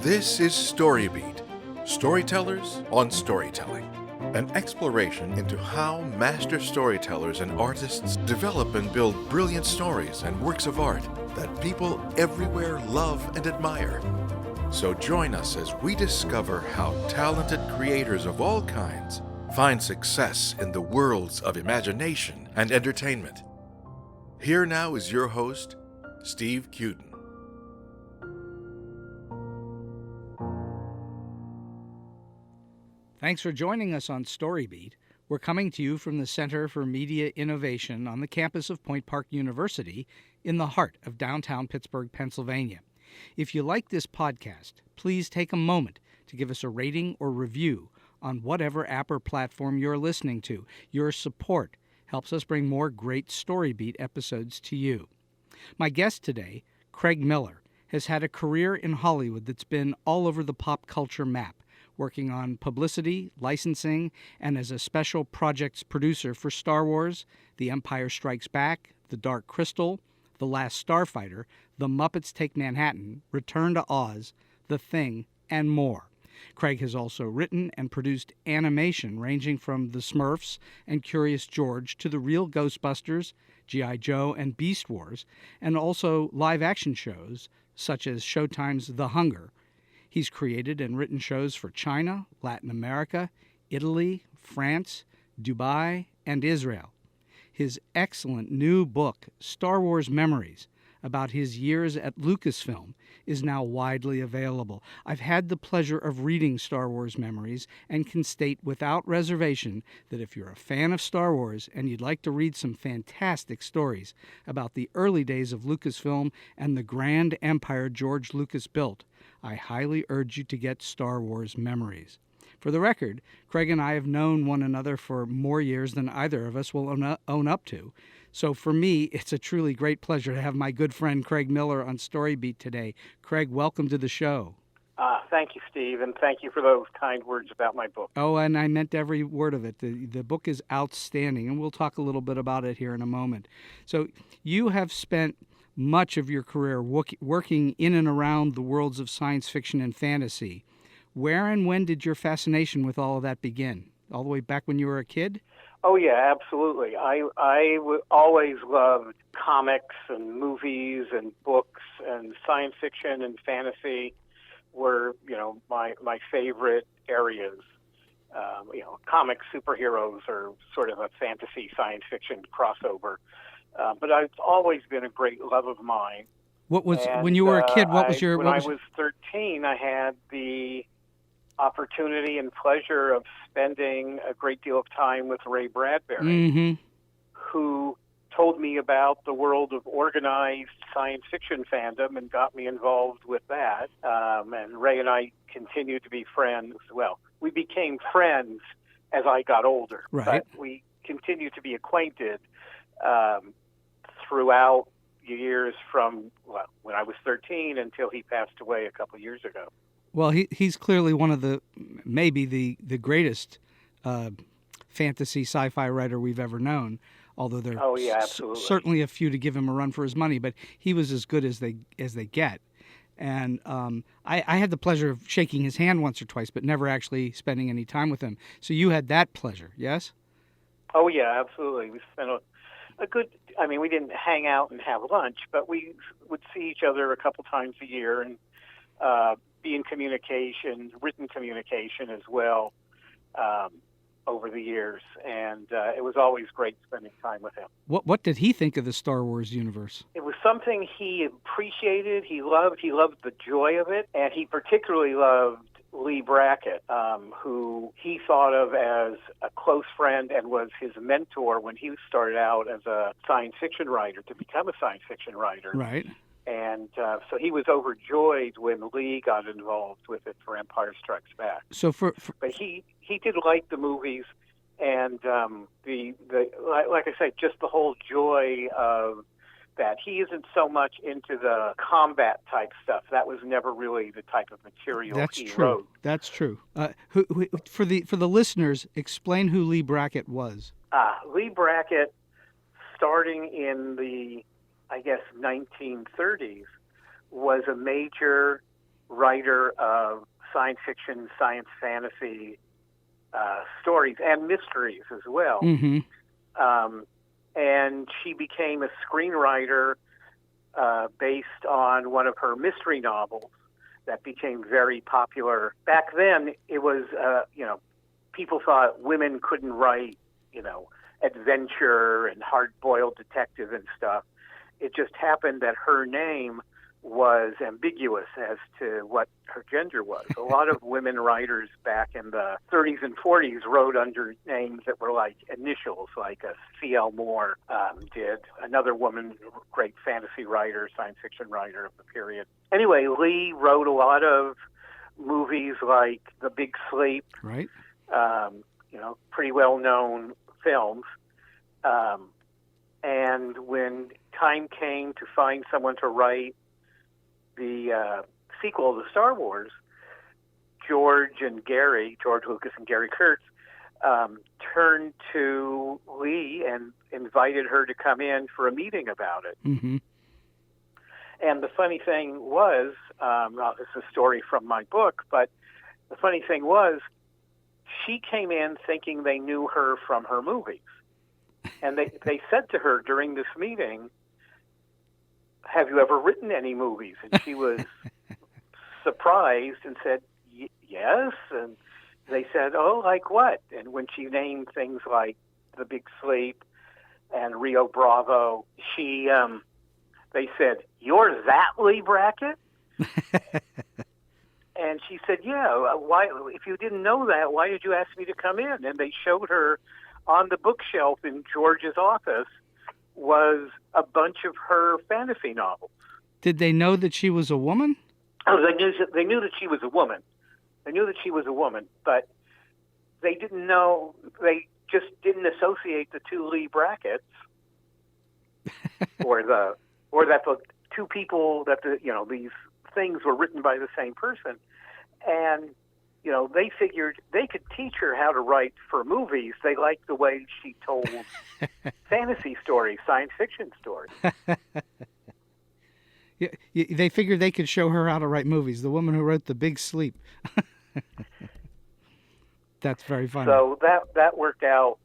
This is StoryBeat, Storytellers on Storytelling, an exploration into how master storytellers and artists develop and build brilliant stories and works of art that people everywhere love and admire. So join us as we discover how talented creators of all kinds find success in the worlds of imagination and entertainment. Here now is your host, Steve Cuden. Thanks for joining us on StoryBeat. We're coming to you from the Center for Media Innovation on the campus of Point Park University in the heart of downtown Pittsburgh, Pennsylvania. If you like this podcast, please take a moment to give us a rating or review on whatever app or platform you're listening to. Your support helps us bring more great StoryBeat episodes to you. My guest today, Craig Miller, has had a career in Hollywood that's been all over the pop culture map, working on publicity, licensing, and as a special projects producer for Star Wars, The Empire Strikes Back, The Dark Crystal, The Last Starfighter, The Muppets Take Manhattan, Return to Oz, The Thing, and more. Craig has also written and produced animation ranging from The Smurfs and Curious George to the Real Ghostbusters, G.I. Joe, and Beast Wars, and also live-action shows such as Showtime's The Hunger. He's created and written shows for China, Latin America, Italy, France, Dubai, and Israel. His excellent new book, Star Wars Memories, about his years at Lucasfilm, is now widely available. I've had the pleasure of reading Star Wars Memories and can state without reservation that if you're a fan of Star Wars and you'd like to read some fantastic stories about the early days of Lucasfilm and the grand empire George Lucas built, I highly urge you to get Star Wars Memories. For the record, Craig and I have known one another for more years than either of us will own up to. So for me, it's a truly great pleasure to have my good friend Craig Miller on StoryBeat today. Craig, welcome to the show. Thank you, Steve, and thank you for those kind words about my book. Oh, and I meant every word of it. The book is outstanding, and we'll talk a little bit about it here in a moment. So you have spent much of your career working in and around the worlds of science fiction and fantasy. Where and when did your fascination with all of that begin? All the way back when you were a kid? Oh, yeah, absolutely. I always loved comics and movies and books, and science fiction and fantasy were, my favorite areas. Comics, superheroes are sort of a fantasy science fiction crossover. But it's always been a great love of mine. When you were a kid, what was your... When I was 13, I had the opportunity and pleasure of spending a great deal of time with Ray Bradbury, who told me about the world of organized science fiction fandom and got me involved with that. And Ray and I continued to be friends. Well, we became friends as I got older, right? But we continued to be acquainted throughout years from when I was 13 until he passed away a couple of years ago. Well, he's clearly one of maybe the greatest fantasy sci-fi writer we've ever known, although there are certainly a few to give him a run for his money, but he was as good as they get. And I had the pleasure of shaking his hand once or twice, but never actually spending any time with him. So you had that pleasure, yes? Oh, yeah, absolutely. We spent a good, we didn't hang out and have lunch, but we would see each other a couple times a year and be in communication, written communication as well, over the years. And it was always great spending time with him. What did he think of the Star Wars universe? It was something he appreciated, he loved the joy of it, and he particularly loved Lee Brackett, who he thought of as a close friend and was his mentor when he started out as a science fiction writer to become a science fiction writer. Right. And so he was overjoyed when Lee got involved with it for Empire Strikes Back. So but he did like the movies, and like I say, just the whole joy of that. He isn't so much into the combat type stuff. That was never really the type of material he wrote. That's true. For the listeners, explain who Lee Brackett was. Lee Brackett, starting in the 1930s, was a major writer writer of science fiction, science fantasy stories and mysteries as well. Mm-hmm. And she became a screenwriter based on one of her mystery novels that became very popular. Back then, it was, people thought women couldn't write, adventure and hard-boiled detective and stuff. It just happened that her name was ambiguous as to what her gender was. A lot of women writers back in the 30s and 40s wrote under names that were like initials, like C.L. Moore did. Another woman, great fantasy writer, science fiction writer of the period. Anyway, Lee wrote a lot of movies like The Big Sleep, right? Pretty well-known films. And when time came to find someone to write the sequel to Star Wars, George Lucas and Gary Kurtz, turned to Lee and invited her to come in for a meeting about it. Mm-hmm. And the funny thing was, this is a story from my book, but the funny thing was, she came in thinking they knew her from her movies. And they said to her during this meeting, "Have you ever written any movies?" And she was surprised and said, "Yes." And they said, "Oh, like what?" And when she named things like The Big Sleep and Rio Bravo, they said, "You're that Lee Brackett?" And she said, "Yeah, why? If you didn't know that, why did you ask me to come in?" And they showed her on the bookshelf in George's office was a bunch of her fantasy novels. Did they know that she was a woman? Oh, they knew that she was a woman. They knew that she was a woman, but they didn't know. They just didn't associate the two Lee Bracketts, or that the two people these things were written by the same person, and they figured they could teach her how to write for movies. They liked the way she told fantasy stories, science fiction stories. Yeah, they figured they could show her how to write movies. The woman who wrote The Big Sleep. That's very funny. So that worked out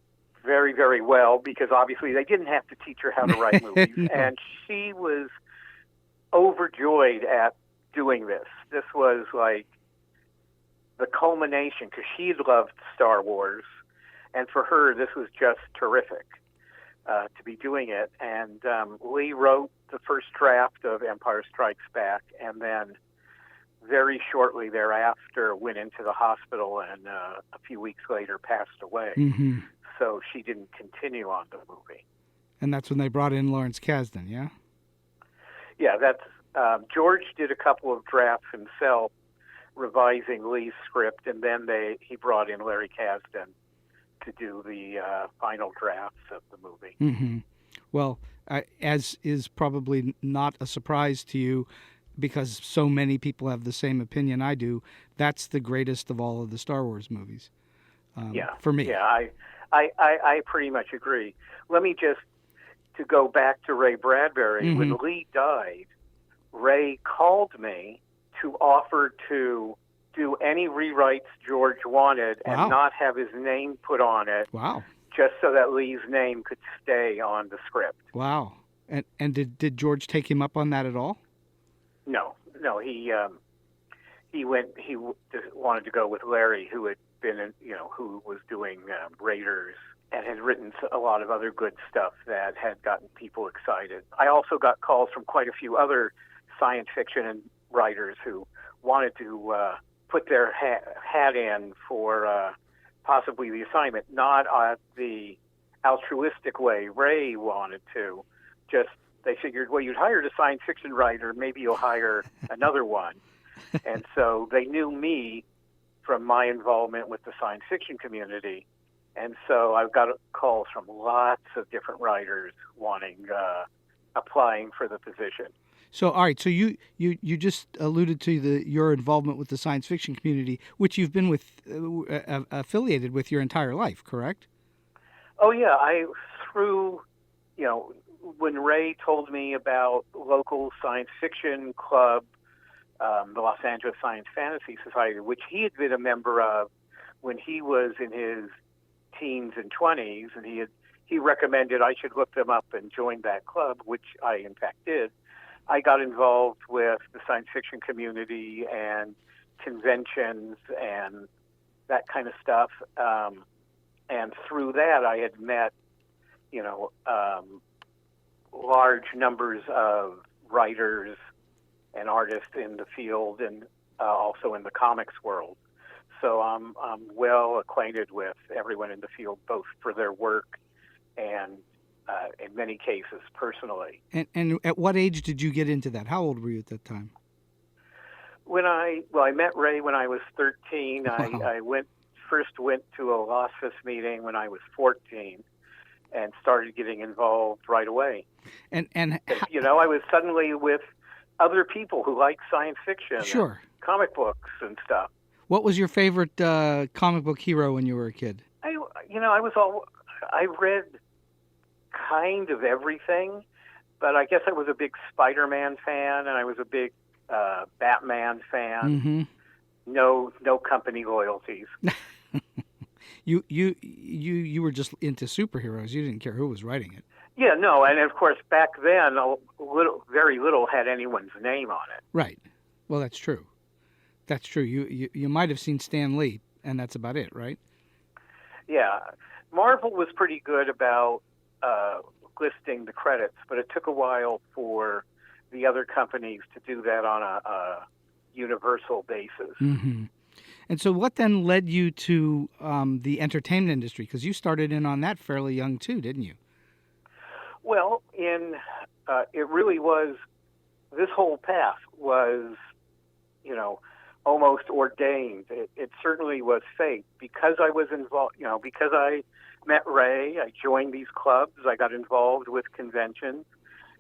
very, very well, because obviously they didn't have to teach her how to write movies. No. And she was overjoyed at doing this. This was like the culmination, because she loved Star Wars, and for her this was just terrific to be doing it. And Lee wrote the first draft of Empire Strikes Back, and then very shortly thereafter went into the hospital, and a few weeks later passed away. Mm-hmm. So she didn't continue on the movie. And that's when they brought in Lawrence Kasdan, yeah? Yeah, that's George did a couple of drafts himself, revising Lee's script, and then he brought in Larry Kasdan to do the final drafts of the movie. Mm-hmm. Well, as is probably not a surprise to you, because so many people have the same opinion I do, that's the greatest of all of the Star Wars movies. For me. Yeah, I pretty much agree. Let me just, to go back to Ray Bradbury, mm-hmm. when Lee died, Ray called me to offer to do any rewrites George wanted and Wow. not have his name put on it. Wow. Just so that Lee's name could stay on the script. Wow. And did George take him up on that at all? No, he just wanted to go with Larry, who had been, who was doing Raiders and had written a lot of other good stuff that had gotten people excited. I also got calls from quite a few other science fiction writers who wanted to put their hat in for possibly the assignment, not the altruistic way Ray wanted to. Just, they figured, well, you'd hired a science fiction writer, maybe you'll hire another one. And so they knew me from my involvement with the science fiction community. And so I've got calls from lots of different writers wanting, applying for the position. So, all right, so you just alluded to your involvement with the science fiction community, which you've been affiliated with your entire life, correct? Oh, yeah. When Ray told me about local science fiction club the Los Angeles Science Fantasy Society, which he had been a member of when he was in his teens and 20s, and he recommended I should look them up and join that club, which I in fact did. I got involved with the science fiction community and conventions and that kind of stuff. And through that, I had met, large numbers of writers and artists in the field and also in the comics world. So I'm well acquainted with everyone in the field, both for their work and in many cases personally. And at what age did you get into that? How old were you at that time? I met Ray when I was 13. Wow. I first went to a Losfus meeting when I was 14 and started getting involved right away. And I was suddenly with other people who like science fiction, sure, and comic books and stuff. What was your favorite comic book hero when you were a kid? I read kind of everything, but I guess I was a big Spider-Man fan, and I was a big Batman fan. Mm-hmm. No company loyalties. You were just into superheroes. You didn't care who was writing it. Yeah, no, and of course back then, very little had anyone's name on it. Right. Well, that's true. That's true. You might have seen Stan Lee, and that's about it, right? Yeah, Marvel was pretty good about listing the credits, but it took a while for the other companies to do that on a universal basis. Mm-hmm. And so what then led you to the entertainment industry? Because you started in on that fairly young too, didn't you? Well, it really was, this whole path was, almost ordained. It certainly was fate. Because I was involved, because I met Ray, I joined these clubs, I got involved with conventions.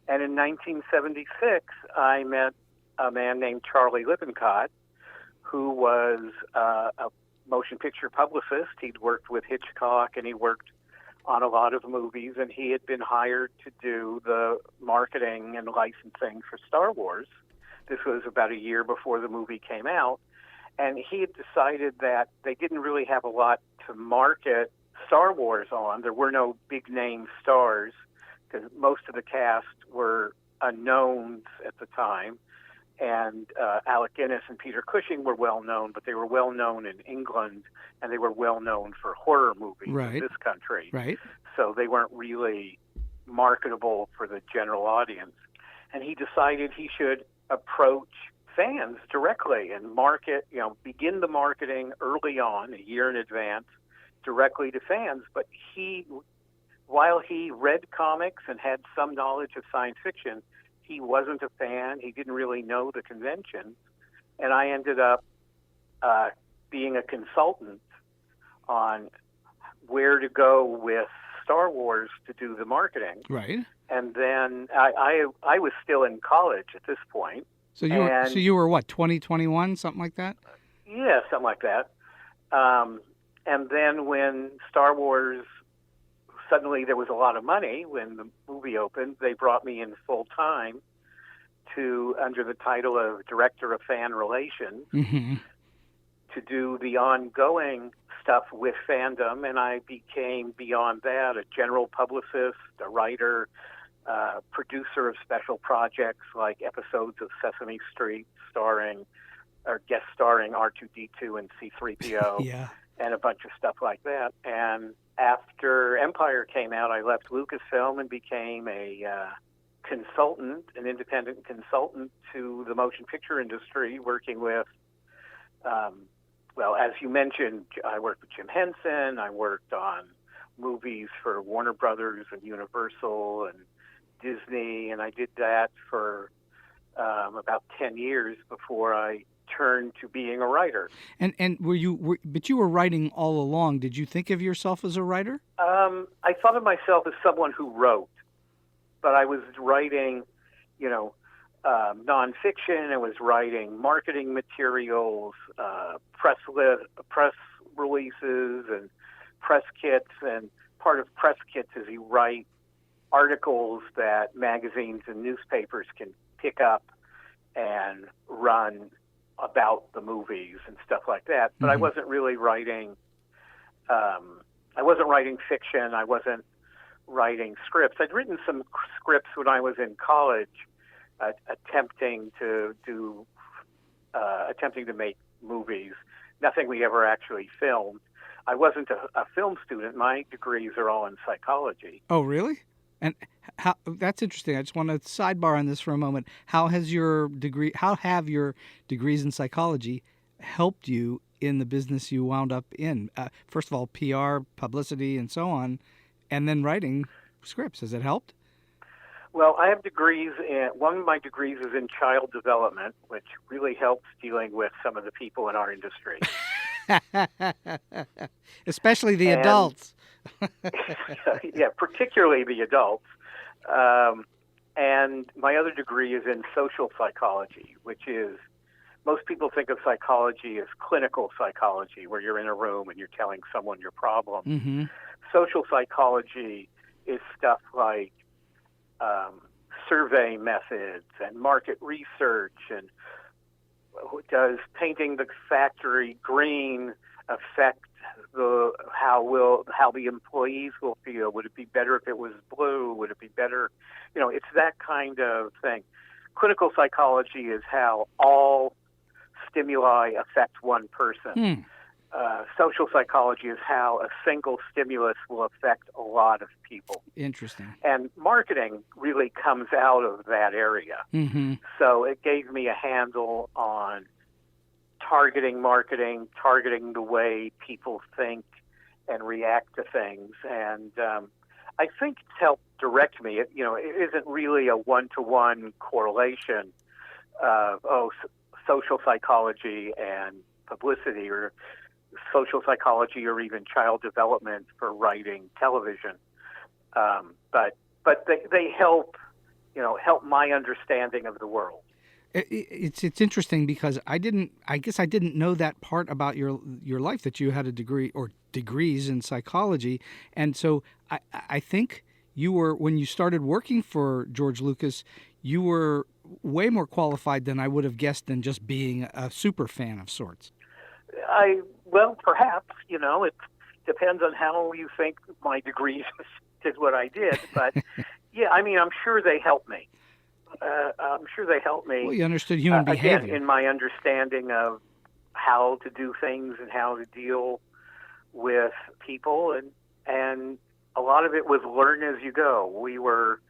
And in 1976, I met a man named Charlie Lippincott, who was a motion picture publicist. He'd worked with Hitchcock, and he worked on a lot of movies, and he had been hired to do the marketing and licensing for Star Wars. This was about a year before the movie came out, and he had decided that they didn't really have a lot to market Star Wars on. There were no big-name stars, because most of the cast were unknowns at the time. And Alec Guinness and Peter Cushing were well known, but they were well known in England, and they were well known for horror movies in this country. Right. So they weren't really marketable for the general audience. And he decided he should approach fans directly and begin the marketing early on, a year in advance, directly to fans. But while he read comics and had some knowledge of science fiction, he wasn't a fan. He didn't really know the convention. And I ended up being a consultant on where to go with Star Wars to do the marketing. Right. And then I was still in college at this point. So you were what, 2021, something like that? Yeah, something like that. And then when Star Wars, suddenly there was a lot of money when the movie opened, they brought me in full time under the title of Director of Fan Relations, mm-hmm. to do the ongoing stuff with fandom. And I became, beyond that, a general publicist, a writer, producer of special projects like episodes of Sesame Street guest starring R2-D2 and C-3PO. Yeah. And a bunch of stuff like that. And after Empire came out, I left Lucasfilm and became an independent consultant to the motion picture industry, working with, as you mentioned, I worked with Jim Henson. I worked on movies for Warner Brothers and Universal and Disney, and I did that for about 10 years before I turned to being a writer. And but you were writing all along. Did you think of yourself as a writer? I thought of myself as someone who wrote, but I was writing, nonfiction. I was writing marketing materials, press releases, and press kits. And part of press kits is you write articles that magazines and newspapers can pick up and run about the movies and stuff like that. But I wasn't really writing. I wasn't writing fiction. I wasn't writing scripts. I'd written some scripts when I was in college, attempting to make movies. Nothing we ever actually filmed. I wasn't a film student. My degrees are all in psychology. Oh, really? And how, that's interesting. I just want to sidebar on this for a moment. How have your degrees in psychology helped you in the business you wound up in? First of all, PR, publicity, and so on, and then writing scripts. Has it helped? Well, I have degrees one of my degrees is in child development, which really helps dealing with some of the people in our industry. Especially the adults. Yeah, particularly the adults. And my other degree is in social psychology, which is, most people think of psychology as clinical psychology, where you're in a room and you're telling someone your problem. Mm-hmm. Social psychology is stuff like survey methods and market research, and does painting the factory green affect how the employees will feel? Would it be better if it was blue? Would it be better? It's that kind of thing. Clinical psychology is how all stimuli affect one person. Social psychology is how a single stimulus will affect a lot of people. Interesting. And marketing really comes out of that area. Mm-hmm. So it gave me a handle on targeting marketing, targeting the way people think and react to things. And I think it's helped direct me. It isn't really a one-to-one correlation of, social psychology and publicity, or social psychology, or even child development for writing television. But they help, help my understanding of the world. It's interesting because I guess I didn't know that part about your life, that you had a degree or degrees in psychology. And so I think you were, when you started working for George Lucas, you were way more qualified than I would have guessed than just being a super fan of sorts. Well, perhaps, it depends on how you think my degrees did what I did. But yeah, I'm sure they helped me. Well, you understood human behavior. Again, in my understanding of how to do things and how to deal with people, and a lot of it was learn as you go. We were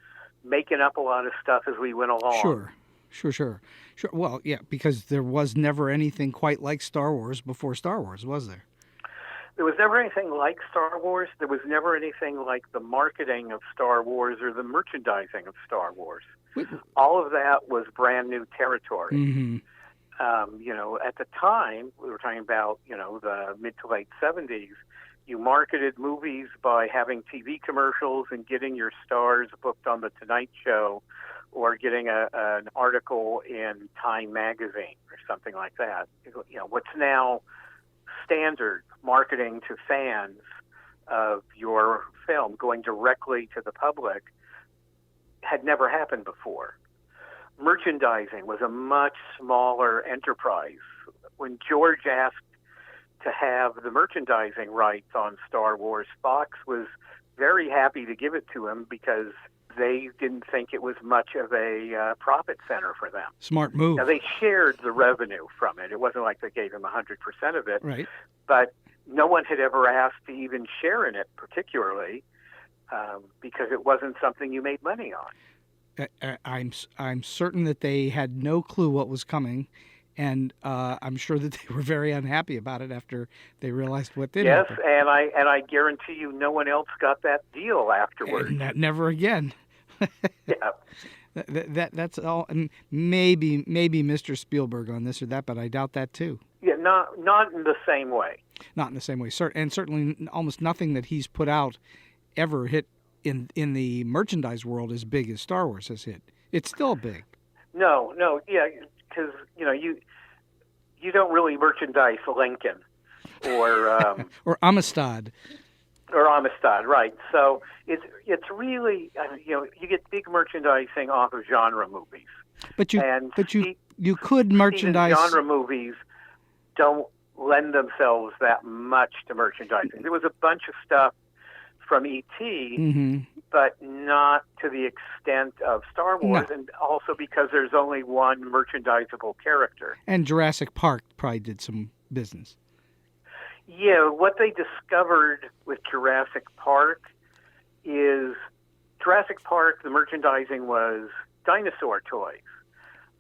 making up a lot of stuff as we went along. Sure. Well, yeah, because there was never anything quite like Star Wars before Star Wars, was there? There was never anything like Star Wars. There was never anything like the marketing of Star Wars or the merchandising of Star Wars. All of that was brand new territory. Mm-hmm. At the time, we were talking about, the mid to late 70s, you marketed movies by having TV commercials and getting your stars booked on The Tonight Show, or getting an article in Time magazine or something like that. What's now standard marketing to fans of your film, going directly to the public, had never happened before. Merchandising was a much smaller enterprise. When George asked to have the merchandising rights on Star Wars, Fox was very happy to give it to him because they didn't think it was much of a profit center for them. Smart move. Now, they shared the revenue from it. It wasn't like they gave him 100% of it. Right. But no one had ever asked to even share in it, particularly because it wasn't something you made money on. I'm certain that they had no clue what was coming, and I'm sure that they were very unhappy about it after they realized what did happen. Yes, and I guarantee you, no one else got that deal afterwards. Never again. Yeah. That's all. And maybe Mr. Spielberg on this or that, but I doubt that too. Yeah, not in the same way. Not in the same way. And certainly almost nothing that he's put out ever hit in the merchandise world as big as Star Wars has hit. It's still big. No, yeah, because you don't really merchandise Lincoln or or Amistad. Or Amistad, right? So it's really you get big merchandising off of genre movies. But You could Even merchandise. genre movies don't lend themselves that much to merchandising. There was a bunch of stuff from E.T., but not to the extent of Star Wars, No. and also because there's only one merchandisable character. And Jurassic Park probably did some business. Yeah, what they discovered with Jurassic Park is the merchandising was dinosaur toys.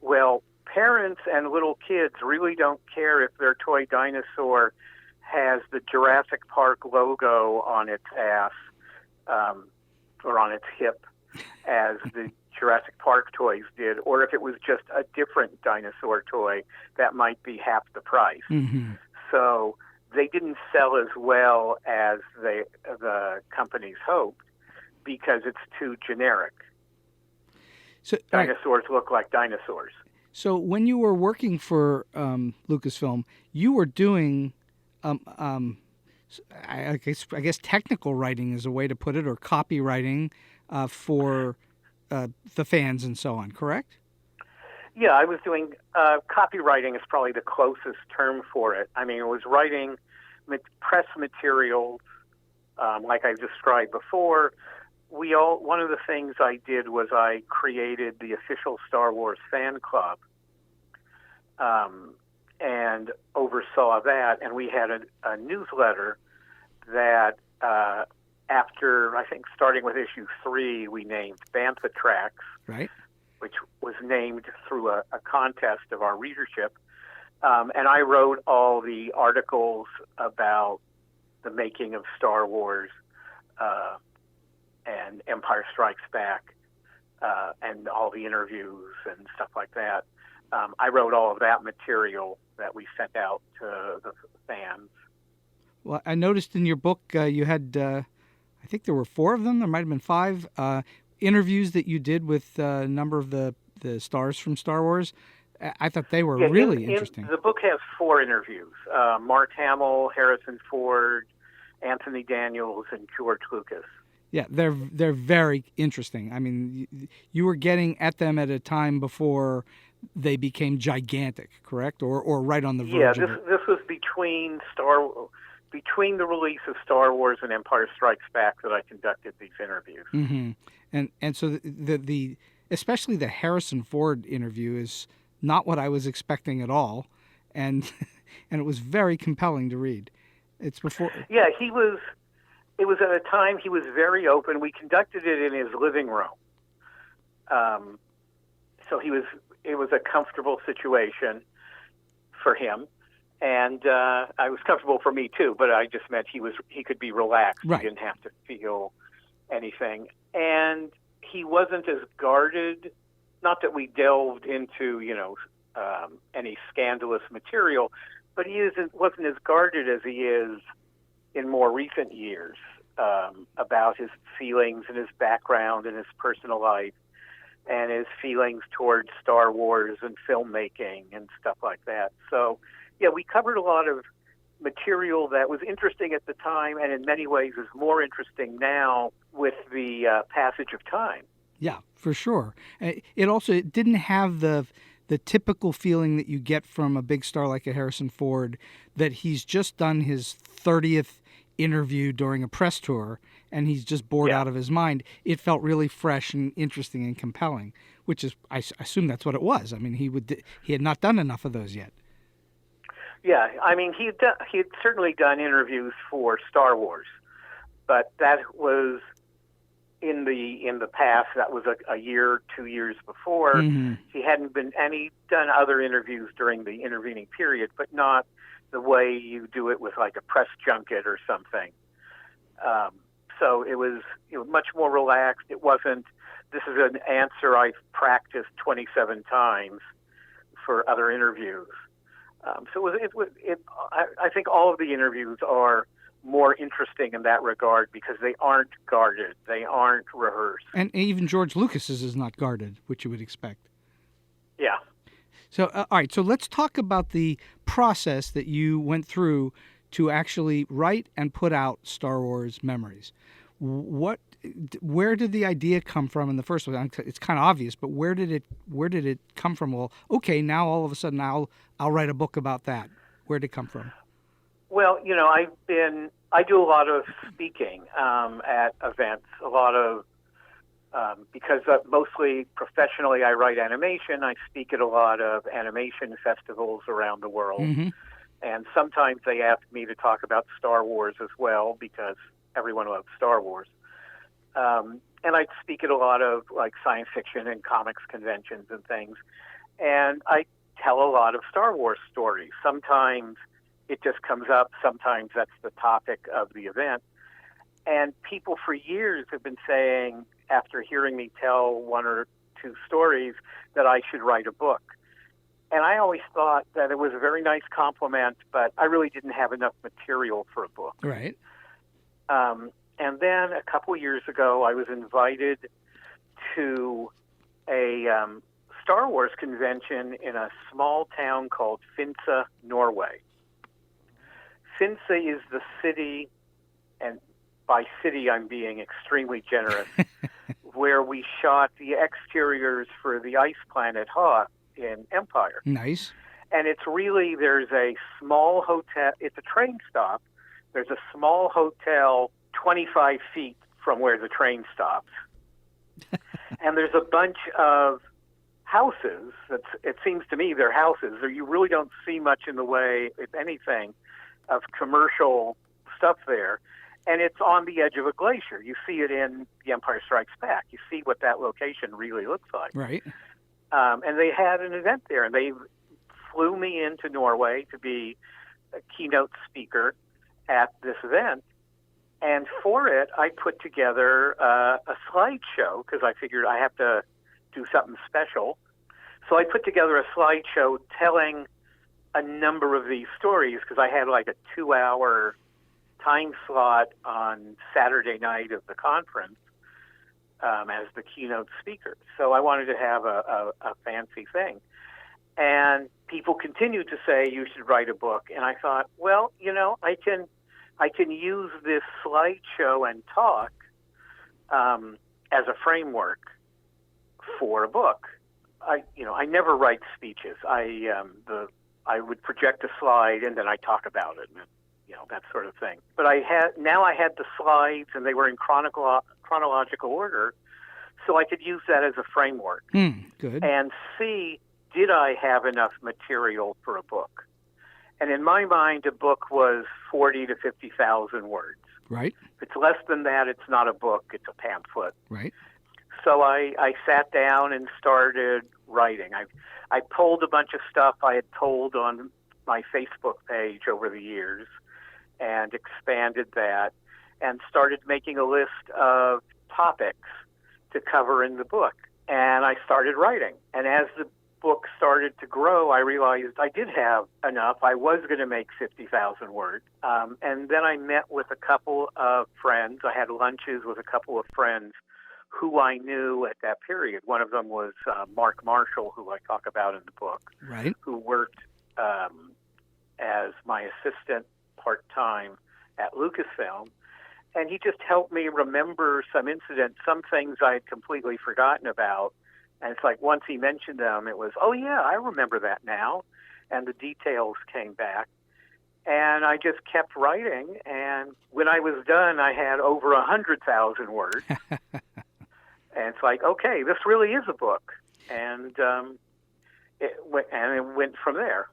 Well, parents and little kids really don't care if their toy dinosaur has the Jurassic Park logo on its ass or on its hip, as the Jurassic Park toys did, or if it was just a different dinosaur toy that might be half the price. So they didn't sell as well as the companies hoped because it's too generic. So Dinosaurs look like dinosaurs. So when you were working for Lucasfilm, you were doing, I guess technical writing is a way to put it, or copywriting for the fans and so on, correct? Yeah, I was doing copywriting is probably the closest term for it. I mean, I was writing press materials, like I described before. One of the things I did was I created the official Star Wars fan club, and oversaw that. And we had a newsletter that, after I think starting with issue 3, we named Bantha Tracks, Right. which was named through a contest of our readership. And I wrote all the articles about the making of Star Wars and Empire Strikes Back, and all the interviews and stuff like that. I wrote all of that material that we sent out to the fans. Well, I noticed in your book you had, I think there were 4 of them, there might have been 5, interviews that you did with a number of the stars from Star Wars. I thought they were really interesting. The book has 4 interviews. Mark Hamill, Harrison Ford, Anthony Daniels, and George Lucas. Yeah, they're very interesting. I mean, you were getting at them at a time before they became gigantic, correct? Or right on the verge of it. This was between the release of Star Wars and Empire Strikes Back that I conducted these interviews. And so the especially the Harrison Ford interview is not what I was expecting at all, and it was very compelling to read. It's before. Yeah, it was at a time he was very open. We conducted it in his living room. So it was a comfortable situation for him. And I was comfortable for me too, but I just meant he could be relaxed. Right. He didn't have to feel anything. And he wasn't as guarded, not that we delved into, any scandalous material, but he wasn't as guarded as he is in more recent years, about his feelings and his background and his personal life and his feelings towards Star Wars and filmmaking and stuff like that. So, yeah, we covered a lot of material that was interesting at the time and in many ways is more interesting now with the passage of time. Yeah, for sure. It didn't have the typical feeling that you get from a big star like a Harrison Ford, that he's just done his 30th interview during a press tour and he's just bored out of his mind. It felt really fresh and interesting and compelling, which is, I assume that's what it was. I mean, he had not done enough of those yet. Yeah, I mean, he had certainly done interviews for Star Wars, but that was in the past. That was a year, 2 years before. He hadn't been, and he'd done other interviews during the intervening period, but not the way you do it with like a press junket or something. So it was much more relaxed. It wasn't, this is an answer I've practiced 27 times for other interviews. So I think all of the interviews are more interesting in that regard because they aren't guarded. They aren't rehearsed. And even George Lucas's is not guarded, which you would expect. Yeah. So, all right, so let's talk about the process that you went through to actually write and put out Star Wars Memories. What where did the idea come from in the first place? It's kind of obvious, but where did it come from? Well, okay, now all of a sudden I'll write a book about that. Where did it come from? Well, I do a lot of speaking at events, a lot of because mostly professionally I write animation. I speak at a lot of animation festivals around the world. Mm-hmm. And sometimes they ask me to talk about Star Wars as well because everyone loves Star Wars. And I speak at a lot of like science fiction and comics conventions and things. And I tell a lot of Star Wars stories. Sometimes it just comes up. Sometimes that's the topic of the event. And people for years have been saying, after hearing me tell one or two stories, that I should write a book. And I always thought that it was a very nice compliment, but I really didn't have enough material for a book. Right. And then a couple of years ago, I was invited to a Star Wars convention in a small town called Finse, Norway. Finse is the city, and by city I'm being extremely generous, where we shot the exteriors for the ice planet Hoth in Empire. Nice. And it's really, there's a small hotel, it's a train stop. There's a small hotel 25 feet from where the train stops. And there's a bunch of houses. It seems to me they're houses. You really don't see much in the way, if anything, of commercial stuff there. And it's on the edge of a glacier. You see it in The Empire Strikes Back. You see what that location really looks like. Right. And they had an event there, and they flew me into Norway to be a keynote speaker at this event. And for it, I put together a slideshow because I figured I have to do something special. So I put together a slideshow telling a number of these stories because I had like a 2-hour time slot on Saturday night of the conference as the keynote speaker. So I wanted to have a fancy thing. And people continued to say, you should write a book. And I thought, well, I can use this slideshow and talk as a framework for a book. I never write speeches. I would project a slide and then I talk about it, and, that sort of thing. But I had the slides and they were in chronological order, so I could use that as a framework. Good. And see, did I have enough material for a book? And in my mind, a book was 40 to 50,000 words. Right. If it's less than that, it's not a book, it's a pamphlet. Right. So I sat down and started writing. I pulled a bunch of stuff I had told on my Facebook page over the years and expanded that and started making a list of topics to cover in the book. And I started writing. And as the book started to grow, I realized I did have enough. I was going to make 50,000 words. And then I met with a couple of friends. I had lunches with a couple of friends who I knew at that period. One of them was Mark Marshall, who I talk about in the book, right, who worked as my assistant part-time at Lucasfilm. And he just helped me remember some incidents, some things I had completely forgotten about. And it's like once he mentioned them, it was, oh, yeah, I remember that now. And the details came back. And I just kept writing. And when I was done, I had over 100,000 words. And it's like, okay, this really is a book. And it went from there.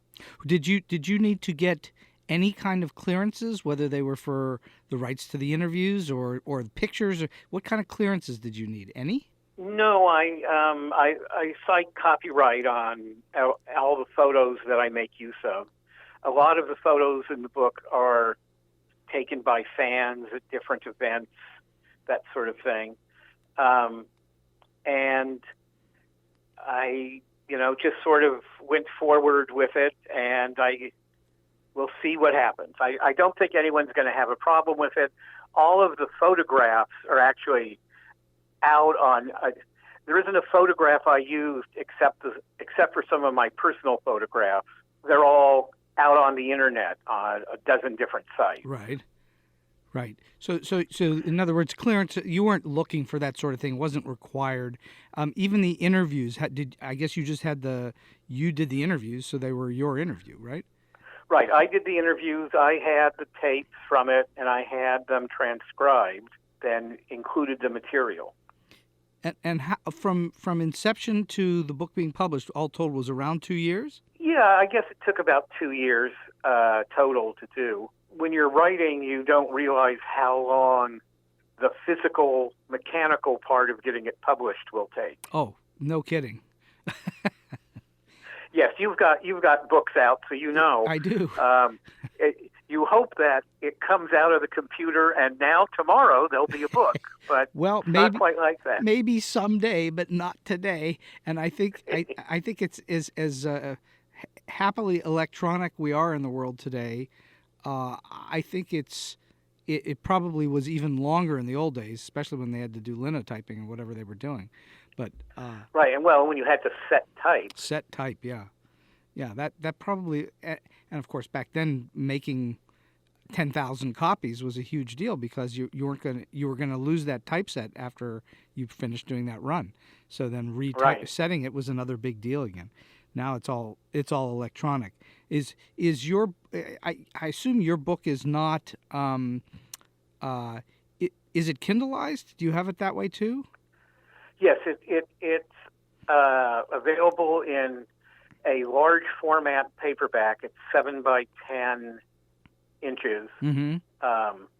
Did you need to get any kind of clearances, whether they were for the rights to the interviews or pictures? Or what kind of clearances did you need? Any? No, I cite copyright on all the photos that I make use of. A lot of the photos in the book are taken by fans at different events, that sort of thing. And I, just sort of went forward with it, and we'll see what happens. I don't think anyone's going to have a problem with it. All of the photographs are actually out on. There isn't a photograph I used except for some of my personal They're all out on the internet on a dozen different sites. Right. Right. So in other words, clearance. You weren't looking for that sort of thing. It wasn't required. Even the interviews. I guess you just had you did the interviews, so they were your interview, right? Right. I did the interviews. I had the tapes from it, and I had them transcribed, then included the material. And how, from inception to the book being published, all told, was around 2 years? Yeah, I guess it took about 2 years total to do. When you're writing, you don't realize how long the physical, mechanical part of getting it published will take. Oh, no kidding. Yes, you've got books out, so you know. I do. You hope that it comes out of the computer, and now tomorrow there'll be a book. But well, it's maybe, not quite like that. Maybe someday, but not today. And I think I think it's as happily electronic we are in the world today. I think it probably was even longer in the old days, especially when they had to do linotyping or whatever they were doing. But right, and well, when you had to set type. Set type, yeah. That probably, and of course back then making 10,000 copies was a huge deal because you were going to lose that typeset after you finished doing that run. So then setting it was another big deal again. Now it's all electronic. Is your I assume your book is not is it Kindleized? Do you have it that way too? Yes, it's available in a large format paperback. It's 7 by 10 inches,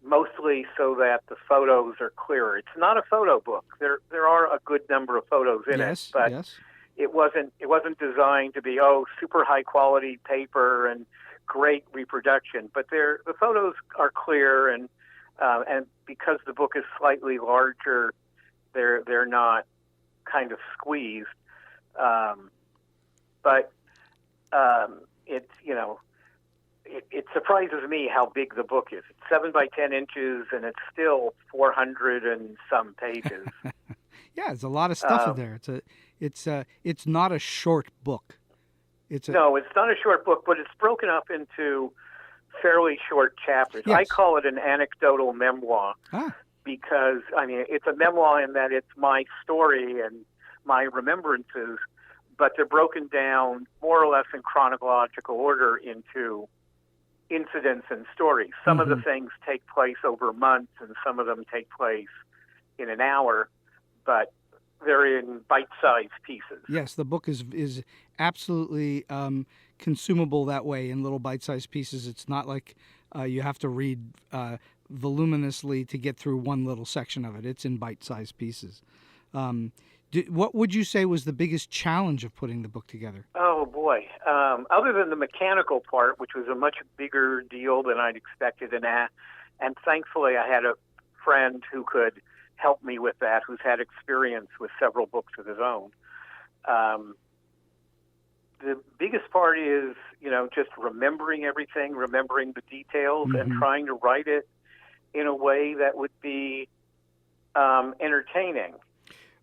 mostly so that the photos are clearer. It's not a photo book. There are a good number of photos in it, but it wasn't designed to be super high quality paper and great reproduction. But the photos are clear, and because the book is slightly larger, they're not kind of squeezed. But it surprises me how big the book is. It's 7 by 10 inches, and it's still 400 and some pages. Yeah, there's a lot of stuff in there. It's not a short book. No, it's not a short book, but it's broken up into fairly short chapters. Yes. I call it an anecdotal memoir because, it's a memoir in that it's my story and my remembrances, but they're broken down more or less in chronological order into incidents and stories. Some of the things take place over months, and some of them take place in an hour, but they're in bite-sized pieces. Yes, the book is absolutely consumable that way in little bite-sized pieces. It's not like you have to read voluminously to get through one little section of it. It's in bite-sized pieces. What would you say was the biggest challenge of putting the book together? Oh, boy. Other than the mechanical part, which was a much bigger deal than I'd expected, and thankfully I had a friend who could help me with that, who's had experience with several books of his own. The biggest part is, just remembering everything, remembering the details, and trying to write it in a way that would be entertaining.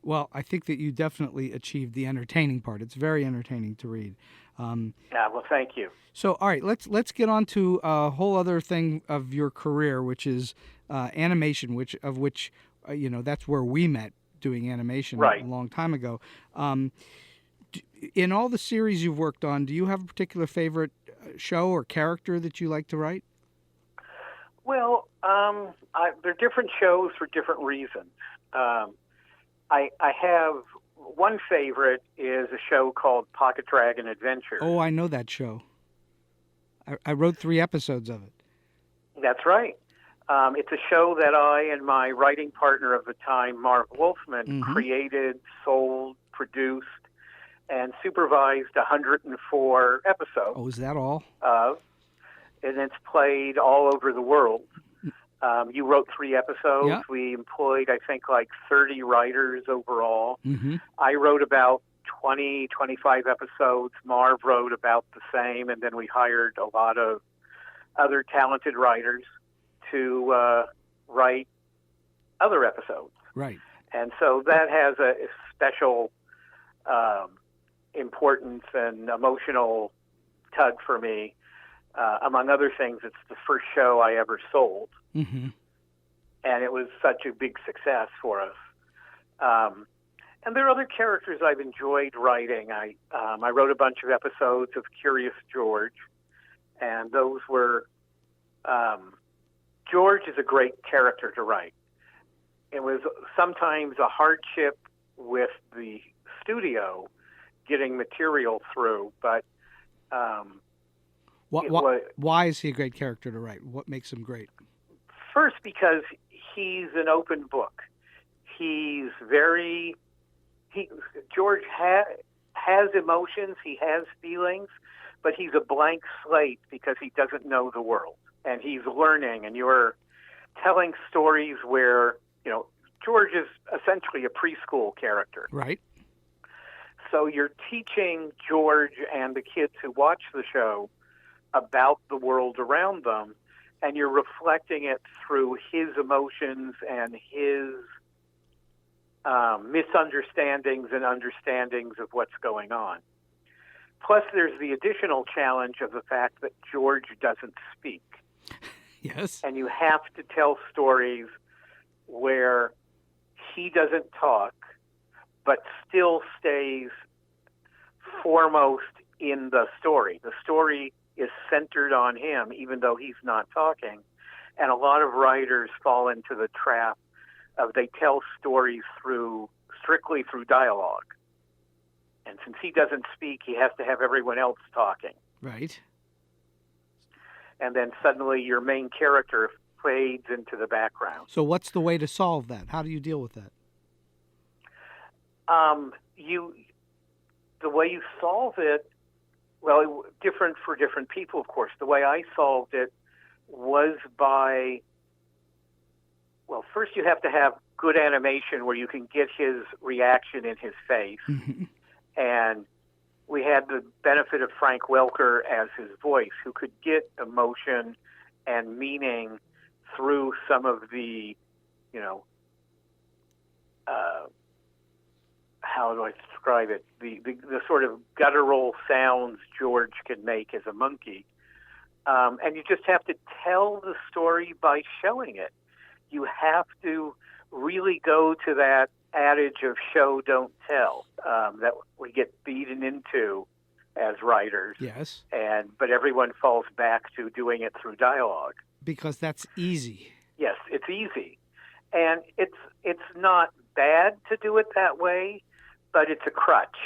Well, I think that you definitely achieved the entertaining part. It's very entertaining to read. Well, thank you. So, all right, let's get on to a whole other thing of your career, which is animation, which that's where we met doing animation a long time ago. In all the series you've worked on, do you have a particular favorite show or character that you like to write? Well, they're different shows for different reasons. I have one favorite is a show called Pocket Dragon Adventure. Oh, I know that show. I wrote 3 episodes of it. That's right. It's a show that I and my writing partner of the time, Marv Wolfman, created, sold, produced, and supervised 104 episodes. Oh, is that all? And it's played all over the world. You wrote 3 episodes. Yeah. We employed, I think, like 30 writers overall. I wrote about 20, 25 episodes. Marv wrote about the same, and then we hired a lot of other talented writers to write other episodes. Right. And so that has a special importance and emotional tug for me. Among other things, it's the first show I ever sold. and it was such a big success for us. And there are other characters I've enjoyed writing. I wrote a bunch of episodes of Curious George, and those were George is a great character to write. It was sometimes a hardship with the studio getting material through, but why is he a great character to write? What makes him great? First, because he's an open book. George has emotions, he has feelings, but he's a blank slate because he doesn't know the world, and he's learning, and you're telling stories where, George is essentially a preschool character. Right. So you're teaching George and the kids who watch the show about the world around them, and you're reflecting it through his emotions and his misunderstandings and understandings of what's going on. Plus, there's the additional challenge of the fact that George doesn't speak. Yes. And you have to tell stories where he doesn't talk, but still stays foremost in the story. The story is centered on him, even though he's not talking. And a lot of writers fall into the trap of they tell stories strictly through dialogue. And since he doesn't speak, he has to have everyone else talking. Right. And then suddenly your main character fades into the background. So what's the way to solve that? How do you deal with that? The way you solve it, well, different for different people, of course. The way I solved it was by, well, first you have to have good animation where you can get his reaction in his face. Mm-hmm. And we had the benefit of Frank Welker as his voice, who could get emotion and meaning through some of the, how do I describe it? The sort of guttural sounds George can make as a monkey. And you just have to tell the story by showing it. You have to really go to that adage of show, don't tell, that we get beaten into as writers. Yes. But everyone falls back to doing it through dialogue. Because that's easy. Yes, it's easy. And it's not bad to do it that way, but it's a crutch.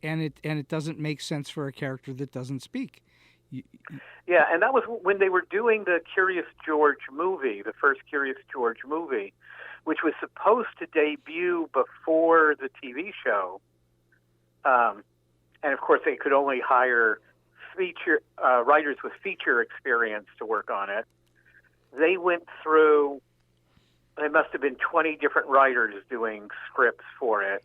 And it doesn't make sense for a character that doesn't speak. Yeah, and that was when they were doing the Curious George movie, the first Curious George movie, which was supposed to debut before the TV show. And of course, they could only hire writers with feature experience to work on it. They went through, there must have been 20 different writers doing scripts for it.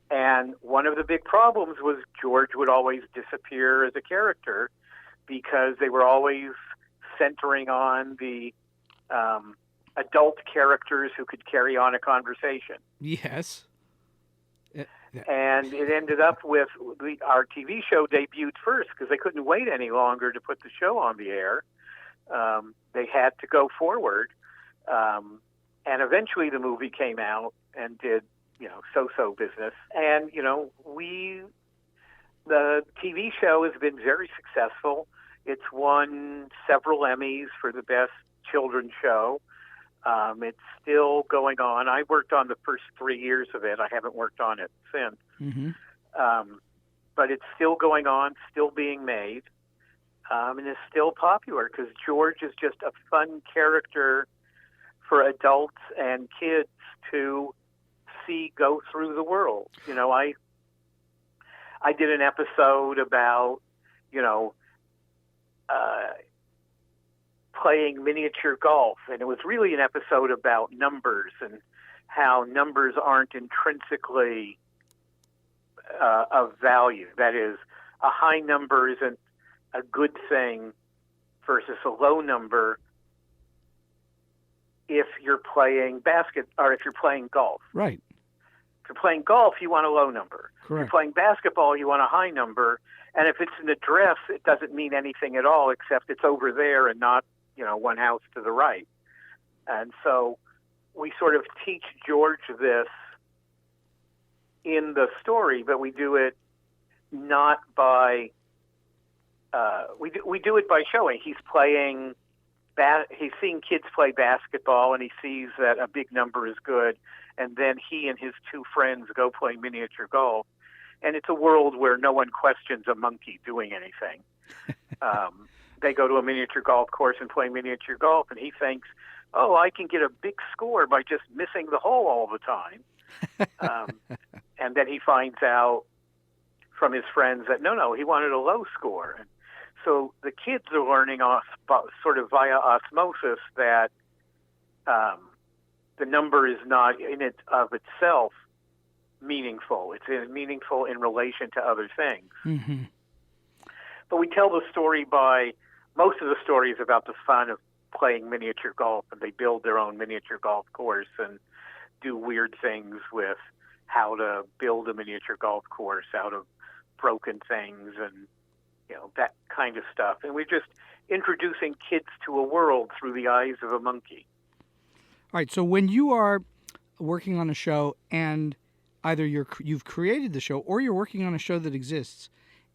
And one of the big problems was George would always disappear as a character because they were always centering on the adult characters who could carry on a conversation. Yes. And it ended up with our TV show debuted first because they couldn't wait any longer to put the show on the air. They had to go forward. And eventually the movie came out and did, so-so business. And, the TV show has been very successful. It's won several Emmys for the best children's show. It's still going on. I worked on the first 3 years of it. I haven't worked on it since. Mm-hmm. But it's still going on, still being made, and is still popular because George is just a fun character for adults and kids to see go through the world. I did an episode about, playing miniature golf, and it was really an episode about numbers and how numbers aren't intrinsically of value. That is, a high number isn't a good thing versus a low number if you're playing or if you're playing golf. Right. If you're playing golf, you want a low number. Correct. If you're playing basketball, you want a high number. And if it's an address, it doesn't mean anything at all except it's over there and not, one house to the right. And so we sort of teach George this in the story, but we do it not by we do it by showing he's playing. He's seeing kids play basketball, and he sees that a big number is good, and then he and his two friends go play miniature golf, and it's a world where no one questions a monkey doing anything. They go to a miniature golf course and play miniature golf, and he thinks, oh, I can get a big score by just missing the hole all the time. And then he finds out from his friends that, no, he wanted a low score. And so the kids are learning sort of via osmosis that the number is not in it of itself meaningful. It's meaningful in relation to other things. Mm-hmm. But we tell the story by, most of the story is about the fun of playing miniature golf, and they build their own miniature golf course and do weird things with how to build a miniature golf course out of broken things and that kind of stuff. And we're just introducing kids to a world through the eyes of a monkey. All right, so when you are working on a show and either you've created the show or you're working on a show that exists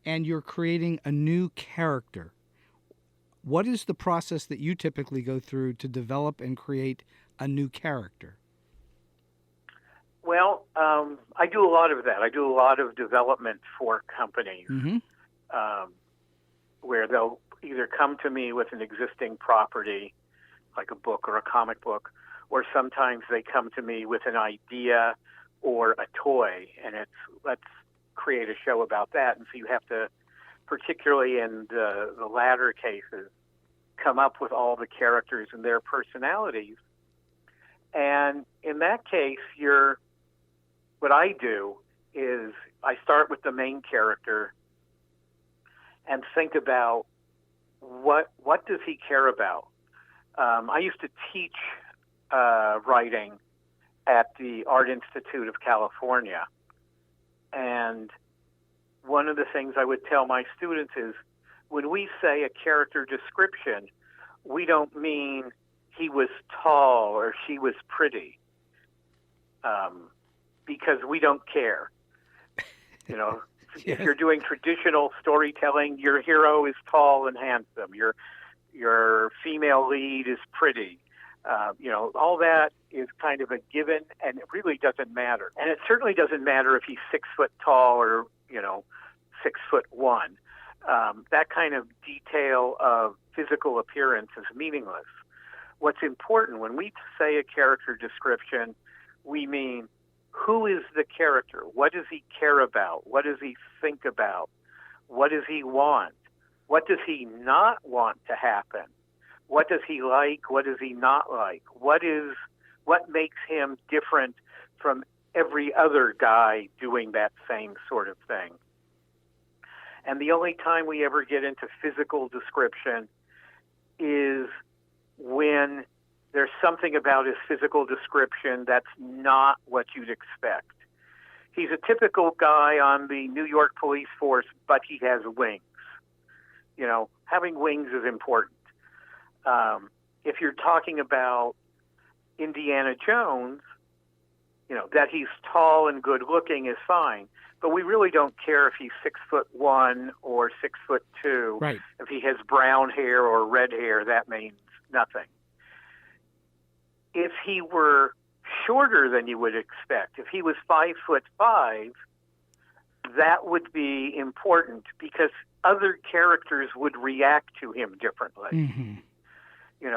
and you're creating a new character, what is the process that you typically go through to develop and create a new character? Well, I do a lot of that. I do a lot of development for companies. Mm-hmm. Where they'll either come to me with an existing property, like a book or a comic book, or sometimes they come to me with an idea or a toy, and it's, let's create a show about that. And so you have to, particularly in the latter cases, come up with all the characters and their personalities. And in that case, what I do is I start with the main character and think about what does he care about. I used to teach writing at the Art Institute of California, and one of the things I would tell my students is, when we say a character description, we don't mean he was tall or she was pretty, because we don't care. If you're doing traditional storytelling, your hero is tall and handsome. Your female lead is pretty. All that is kind of a given, and it really doesn't matter. And it certainly doesn't matter if he's 6 foot tall or 6'1". That kind of detail of physical appearance is meaningless. What's important when we say a character description, we mean, who is the character? What does he care about? What does he think about? What does he want? What does he not want to happen? What does he like? What does he not like? What makes him different from every other guy doing that same sort of thing? And the only time we ever get into physical description is when there's something about his physical description that's not what you'd expect. He's a typical guy on the New York police force, but he has wings. Having wings is important. If you're talking about Indiana Jones, that he's tall and good looking is fine. But we really don't care if he's 6'1" or 6'2". Right. If he has brown hair or red hair, that means nothing. If he were shorter than you would expect, if he was 5'5", that would be important because other characters would react to him differently. Mm-hmm.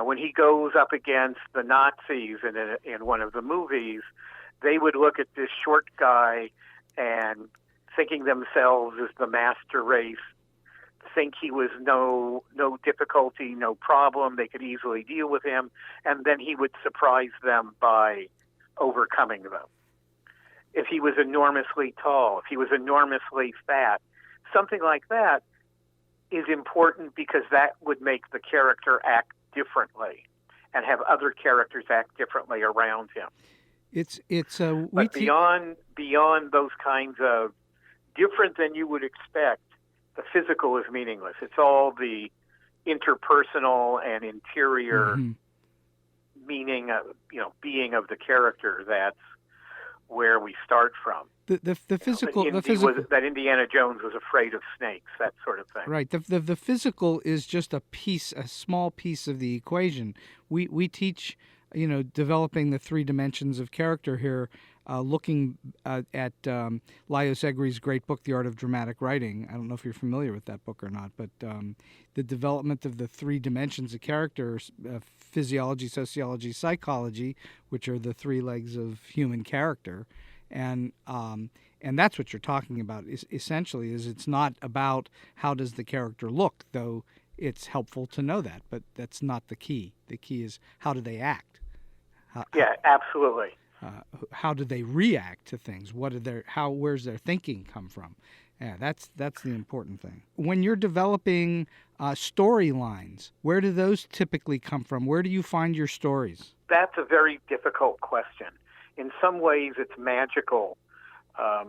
When he goes up against the Nazis in one of the movies, they would look at this short guy and, thinking themselves as the master race, think he was no difficulty, no problem. They could easily deal with him, and then he would surprise them by overcoming them. If he was enormously tall, if he was enormously fat, something like that is important because that would make the character act differently and have other characters act differently around him. But beyond those kinds of different than you would expect, the physical is meaningless. It's all the interpersonal and interior meaning of, being of the character. That's where we start from. The physical, That Indiana Jones was afraid of snakes, that sort of thing. Right. The physical is just a small piece of the equation. We teach, developing the 3 dimensions of character here, looking at Leo Segri's great book, The Art of Dramatic Writing. I don't know if you're familiar with that book or not, but the development of the 3 dimensions of character, physiology, sociology, psychology, which are the 3 legs of human character, and that's what you're talking about. Essentially, it's not about how does the character look, though it's helpful to know that, but that's not the key. The key is how do they act. Yeah, absolutely. How do they react to things? Where's their thinking come from? Yeah, that's the important thing. When you're developing storylines, where do those typically come from? Where do you find your stories? That's a very difficult question. In some ways, it's magical.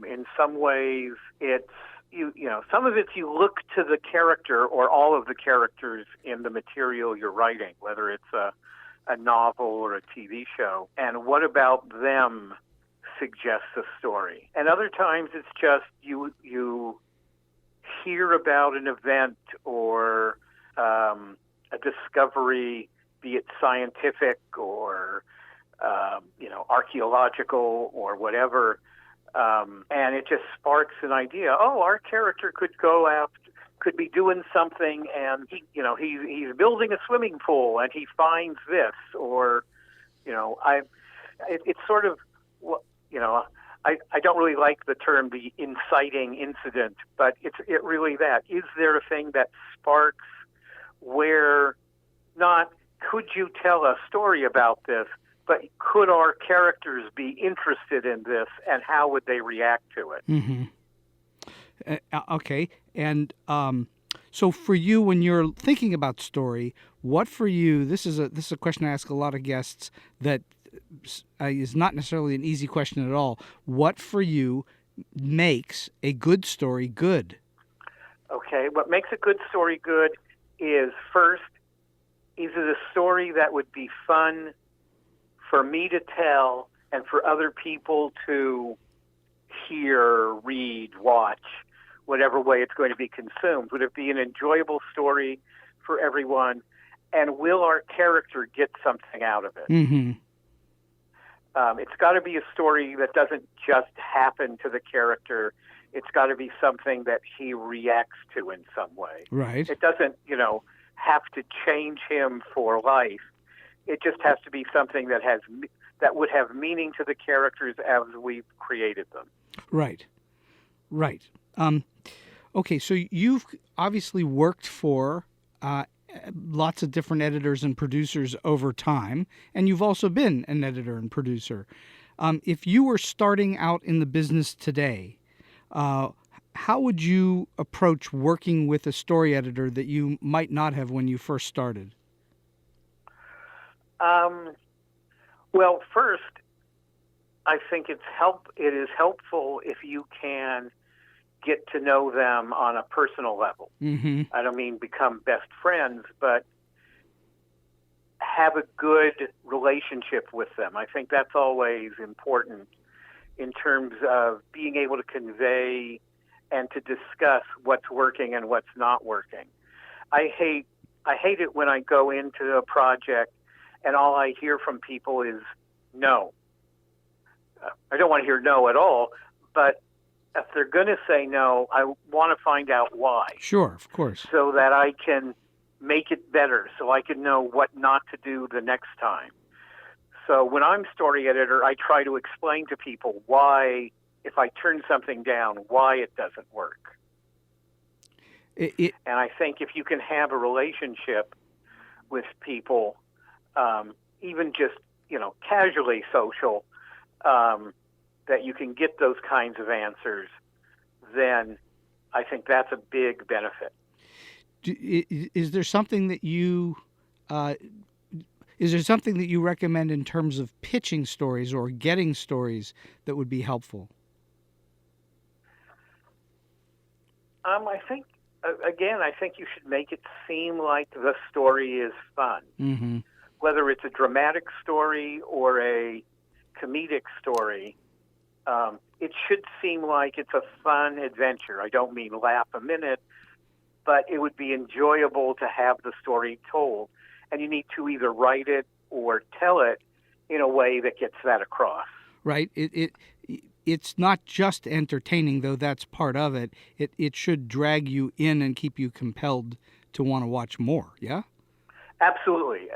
In some ways, it's some of it's you look to the character or all of the characters in the material you're writing, whether it's a novel or a TV show, and what about them suggests a story. And other times it's just you hear about an event or a discovery, be it scientific or archaeological or whatever, and it just sparks an idea. Oh, our character could be doing something, and he's building a swimming pool, and he finds this, or it's sort of I don't really like the term the inciting incident, but it really that. Is there a thing that sparks where not could you tell a story about this, but could our characters be interested in this, and how would they react to it? Mm-hmm. Okay, and so for you, when you're thinking about story, what for you? This is a question I ask a lot of guests that is not necessarily an easy question at all. What for you makes a good story good? Okay, what makes a good story good is, first, is it a story that would be fun for me to tell and for other people to hear, read, watch, whatever way it's going to be consumed? Would it be an enjoyable story for everyone? And will our character get something out of it? Mm-hmm. It's got to be a story that doesn't just happen to the character. It's got to be something that he reacts to in some way. Right. It doesn't, have to change him for life. It just has to be something that would have meaning to the characters as we've created them. Right. Right. Okay, so you've obviously worked for lots of different editors and producers over time, and you've also been an editor and producer. If you were starting out in the business today, how would you approach working with a story editor that you might not have when you first started? Well, first, I think it is helpful if you can get to know them on a personal level. Mm-hmm. I don't mean become best friends, but have a good relationship with them. I think that's always important in terms of being able to convey and to discuss what's working and what's not working. I hate it when I go into a project and all I hear from people is no. I don't want to hear no at all, but if they're going to say no, I want to find out why. Sure, of course. So that I can make it better, so I can know what not to do the next time. So when I'm story editor, I try to explain to people why, if I turn something down, why it doesn't work. And I think if you can have a relationship with people, even just, casually social, that you can get those kinds of answers, then I think that's a big benefit. Is there something that you recommend in terms of pitching stories or getting stories that would be helpful? I think you should make it seem like the story is fun. Mm-hmm. whether it's a dramatic story or a comedic story, it should seem like it's a fun adventure. I don't mean laugh a minute, but it would be enjoyable to have the story told. And you need to either write it or tell it in a way that gets that across. Right. It's not just entertaining, though that's part of it. It should drag you in and keep you compelled to want to watch more, yeah? Absolutely.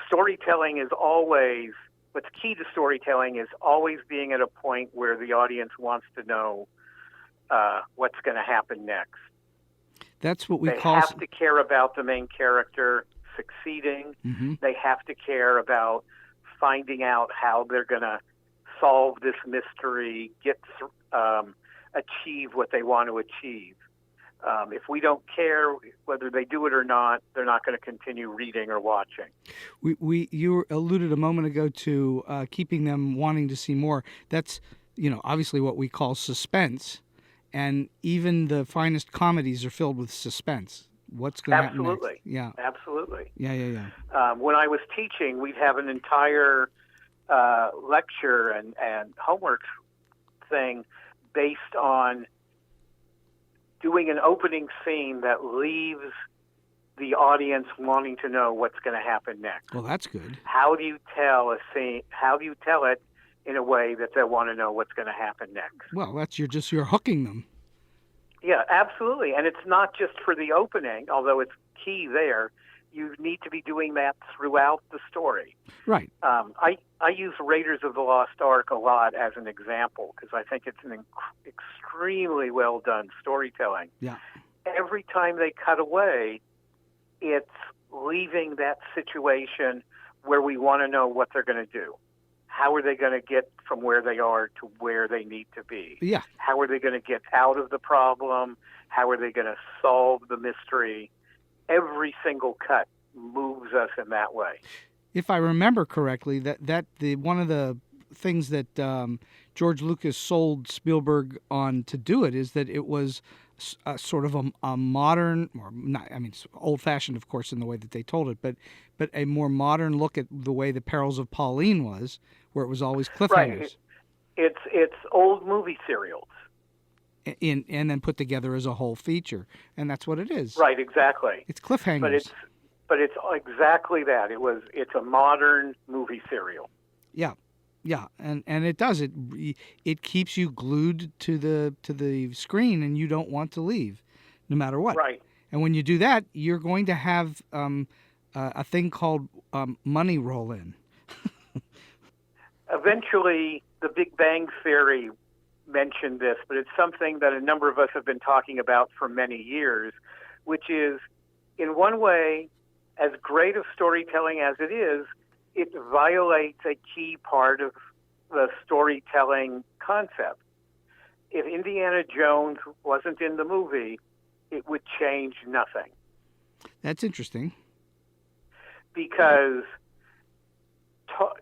Storytelling is always, what's key to storytelling is always being at a point where the audience wants to know what's going to happen next. That's what we They call... have to care about the main character succeeding. Mm-hmm. They have to care about finding out how they're going to solve this mystery, achieve what they want to achieve. If we don't care whether they do it or not, they're not going to continue reading or watching. You alluded a moment ago to keeping them wanting to see more. That's, obviously what we call suspense, and even the finest comedies are filled with suspense. What's going to happen next? Absolutely. Yeah. Absolutely. Yeah. When I was teaching, we'd have an entire lecture and homework thing based on doing an opening scene that leaves the audience wanting to know what's going to happen next. Well, that's good. How do you tell a scene? How do you tell it in a way that they want to know what's going to happen next? Well, you're hooking them. Yeah, absolutely. And it's not just for the opening, although it's key there. You need to be doing that throughout the story. Right. I use Raiders of the Lost Ark a lot as an example because I think it's an extremely well done storytelling. Yeah. Every time they cut away, it's leaving that situation where we want to know what they're going to do. How are they going to get from where they are to where they need to be? Yeah. How are they going to get out of the problem? How are they going to solve the mystery? Every single cut moves us in that way. If I remember correctly, one of the things that George Lucas sold Spielberg on to do it is that it was sort of a modern, or not, I mean, it's old-fashioned, of course, in the way that they told it, but a more modern look at the way The Perils of Pauline was, where it was always cliffhangers. Right. It's old movie serials. And then put together as a whole feature, and that's what it is. Right, exactly. It's cliffhangers. But it's exactly that. It's a modern movie serial. Yeah, and it does it keeps you glued to the screen, and you don't want to leave, no matter what. Right. And when you do that, you're going to have a thing called money roll in. Eventually, the Big Bang Theory mentioned this, but it's something that a number of us have been talking about for many years, which is, in one way, as great of storytelling as it is, it violates a key part of the storytelling concept. If Indiana Jones wasn't in the movie, it would change nothing. That's interesting. Because,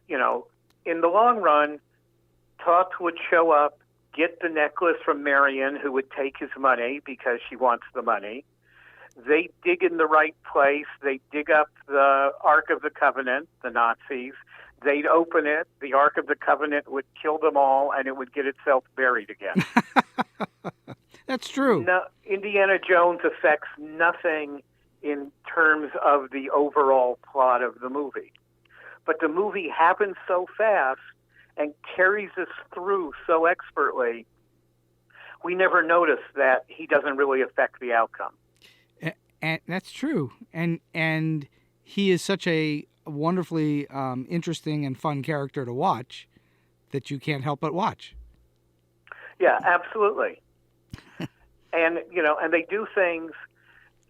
in the long run, Toots would show up, get the necklace from Marion, who would take his money because she wants the money. They dig in the right place. They dig up the Ark of the Covenant, the Nazis. They'd open it. The Ark of the Covenant would kill them all, and it would get itself buried again. That's true. No, Indiana Jones affects nothing in terms of the overall plot of the movie. But the movie happens so fast and carries us through so expertly, we never notice that he doesn't really affect the outcome. And that's true. And he is such a wonderfully interesting and fun character to watch that you can't help but watch. Yeah, absolutely. And they do things.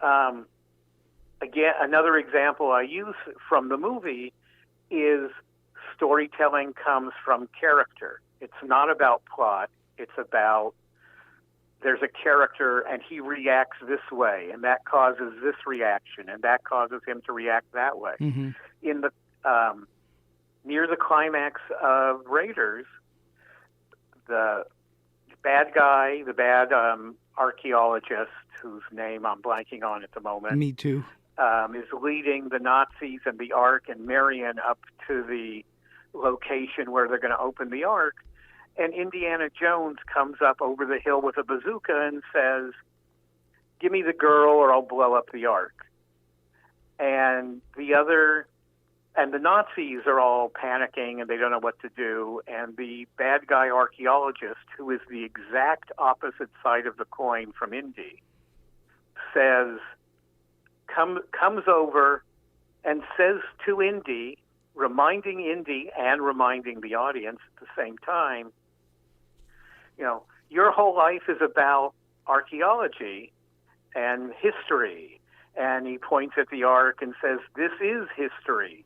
Again, another example I use from the movie is storytelling comes from character. It's not about plot. It's about there's a character and he reacts this way, and that causes this reaction, and that causes him to react that way. Mm-hmm. In the near the climax of Raiders, the bad guy, the bad archaeologist, whose name I'm blanking on at the moment. Me too. is leading the Nazis and the Ark and Marion up to the location where they're going to open the Ark. And Indiana Jones comes up over the hill with a bazooka and says, "Give me the girl or I'll blow up the Ark." And the Nazis are all panicking and they don't know what to do. And the bad guy archaeologist, who is the exact opposite side of the coin from Indy, comes over and says to Indy, reminding Indy and reminding the audience at the same time, your whole life is about archaeology and history. And he points at the Ark and says, "This is history.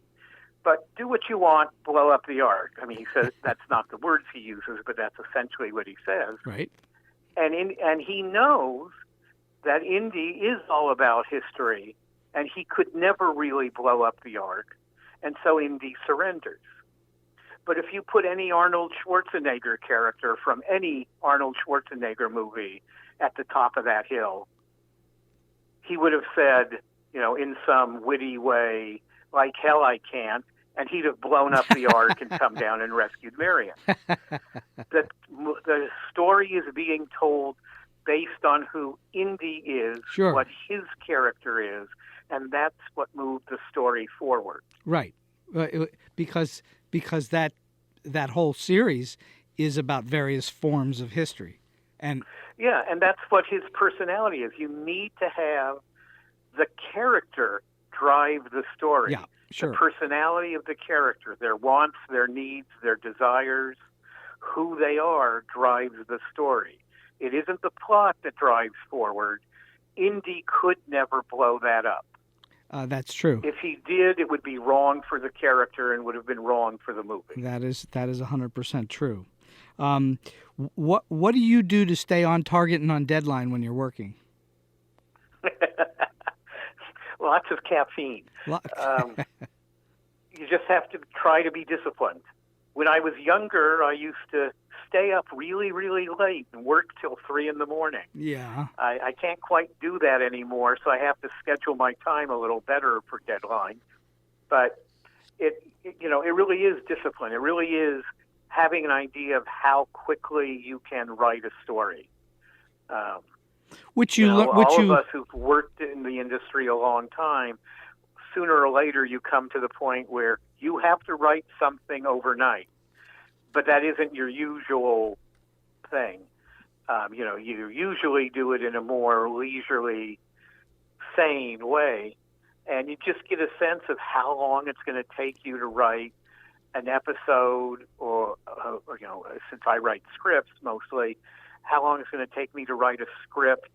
But do what you want, blow up the Ark." I mean, he says that's not the words he uses, but that's essentially what he says. Right. And he knows that Indy is all about history, and he could never really blow up the Ark, and so Indy surrenders. But if you put any Arnold Schwarzenegger character from any Arnold Schwarzenegger movie at the top of that hill, he would have said, in some witty way, "Like hell I can't," and he'd have blown up the Ark and come down and rescued Marion. The story is being told based on who Indy is, Sure. what his character is, and that's what moved the story forward. Right. Because that whole series is about various forms of history. And that's what his personality is. You need to have the character drive the story. Yeah, sure. The personality of the character, their wants, their needs, their desires, who they are drives the story. It isn't the plot that drives forward. Indy could never blow that up. That's true. If he did, it would be wrong for the character and would have been wrong for the movie. That is 100% true. What do you do to stay on target and on deadline when you're working? Lots of caffeine. You just have to try to be disciplined. When I was younger, I used to stay up really, really late and work till 3 a.m. Yeah. I can't quite do that anymore, so I have to schedule my time a little better for deadline. But it really is discipline. It really is having an idea of how quickly you can write a story. All of us who've worked in the industry a long time, sooner or later you come to the point where you have to write something overnight, but that isn't your usual thing. You usually do it in a more leisurely, sane way, and you just get a sense of how long it's going to take you to write an episode, or since I write scripts mostly, how long it's going to take me to write a script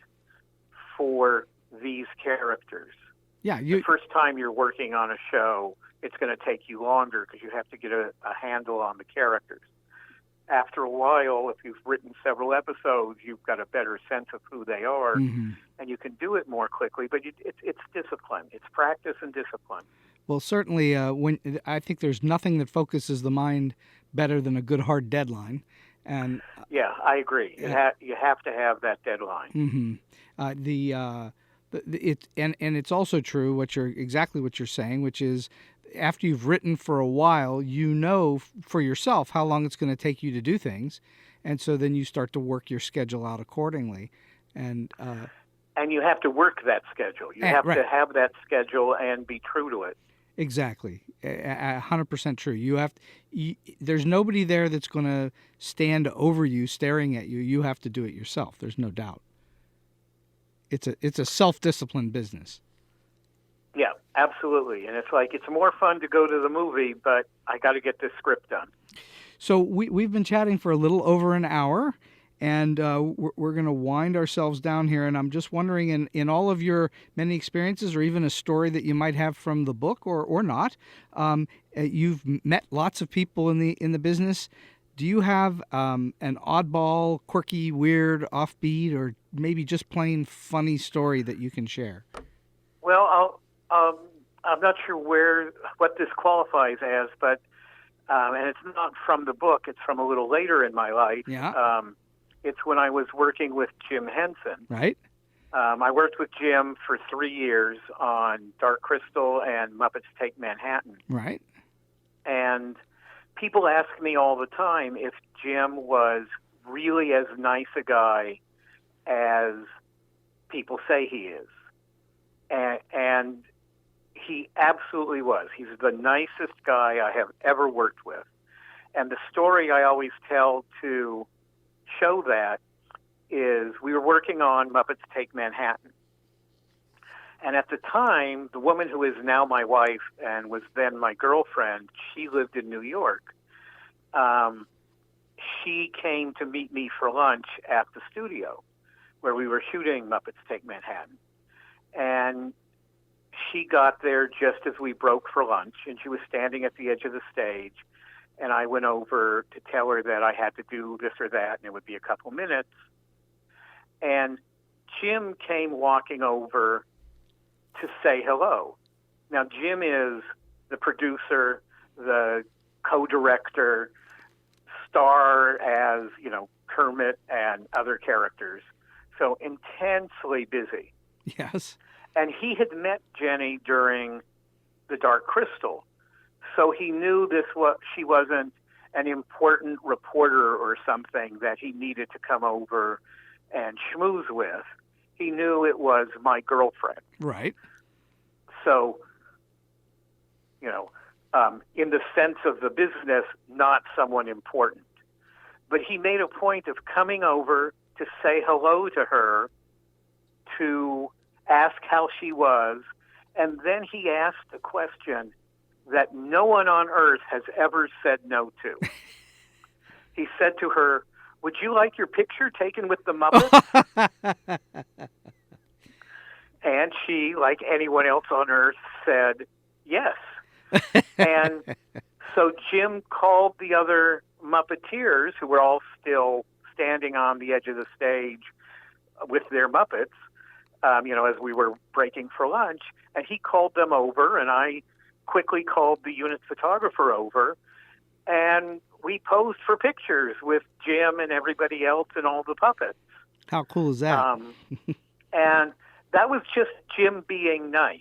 for these characters. Yeah, the first time you're working on a show, it's going to take you longer because you have to get a handle on the characters. After a while, if you've written several episodes, you've got a better sense of who they are, mm-hmm. and you can do it more quickly. But it's discipline. It's practice and discipline. Well, certainly, I think there's nothing that focuses the mind better than a good hard deadline. And yeah, I agree. You have to have that deadline. Mm-hmm. It's also true exactly what you're saying, which is after you've written for a while, you know for yourself how long it's going to take you to do things, and so then you start to work your schedule out accordingly, and you have to work that schedule. You have right. to have that schedule and be true to it. Exactly, 100% true. There's nobody there that's going to stand over you, staring at you. You have to do it yourself. There's no doubt. It's a self-disciplined business. Yeah, absolutely. And it's more fun to go to the movie, but I got to get this script done. So we've been chatting for a little over an hour, and we're going to wind ourselves down here. And I'm just wondering, in all of your many experiences, or even a story that you might have from the book or not, you've met lots of people in the business. Do you have an oddball, quirky, weird, offbeat, or maybe just plain funny story that you can share? Well, I'm not sure what this qualifies as, but and it's not from the book. It's from a little later in my life. Yeah. It's when I was working with Jim Henson. Right. I worked with Jim for 3 years on Dark Crystal and Muppets Take Manhattan. Right. And people ask me all the time if Jim was really as nice a guy as people say he is. And he absolutely was. He's the nicest guy I have ever worked with. And the story I always tell to show that is we were working on Muppets Take Manhattan. And at the time, the woman who is now my wife and was then my girlfriend, she lived in New York. She came to meet me for lunch at the studio where we were shooting Muppets Take Manhattan. And she got there just as we broke for lunch, and she was standing at the edge of the stage. And I went over to tell her that I had to do this or that, and it would be a couple minutes. And Jim came walking over to say hello. Now, Jim is the producer, the co-director, star as, Kermit and other characters. So intensely busy. Yes. And he had met Jenny during the Dark Crystal. So he knew she wasn't an important reporter or something that he needed to come over and schmooze with. He knew it was my girlfriend. Right. So, in the sense of the business, not someone important. But he made a point of coming over to say hello to her, to ask how she was, and then he asked a question that no one on earth has ever said no to. He said to her, "Would you like your picture taken with the Muppets?" And she, like anyone else on earth, said yes. And so Jim called the other Muppeteers, who were all still standing on the edge of the stage with their Muppets, as we were breaking for lunch, and he called them over, and I quickly called the unit photographer over, and we posed for pictures with Jim and everybody else and all the puppets. How cool is that? And that was just Jim being nice.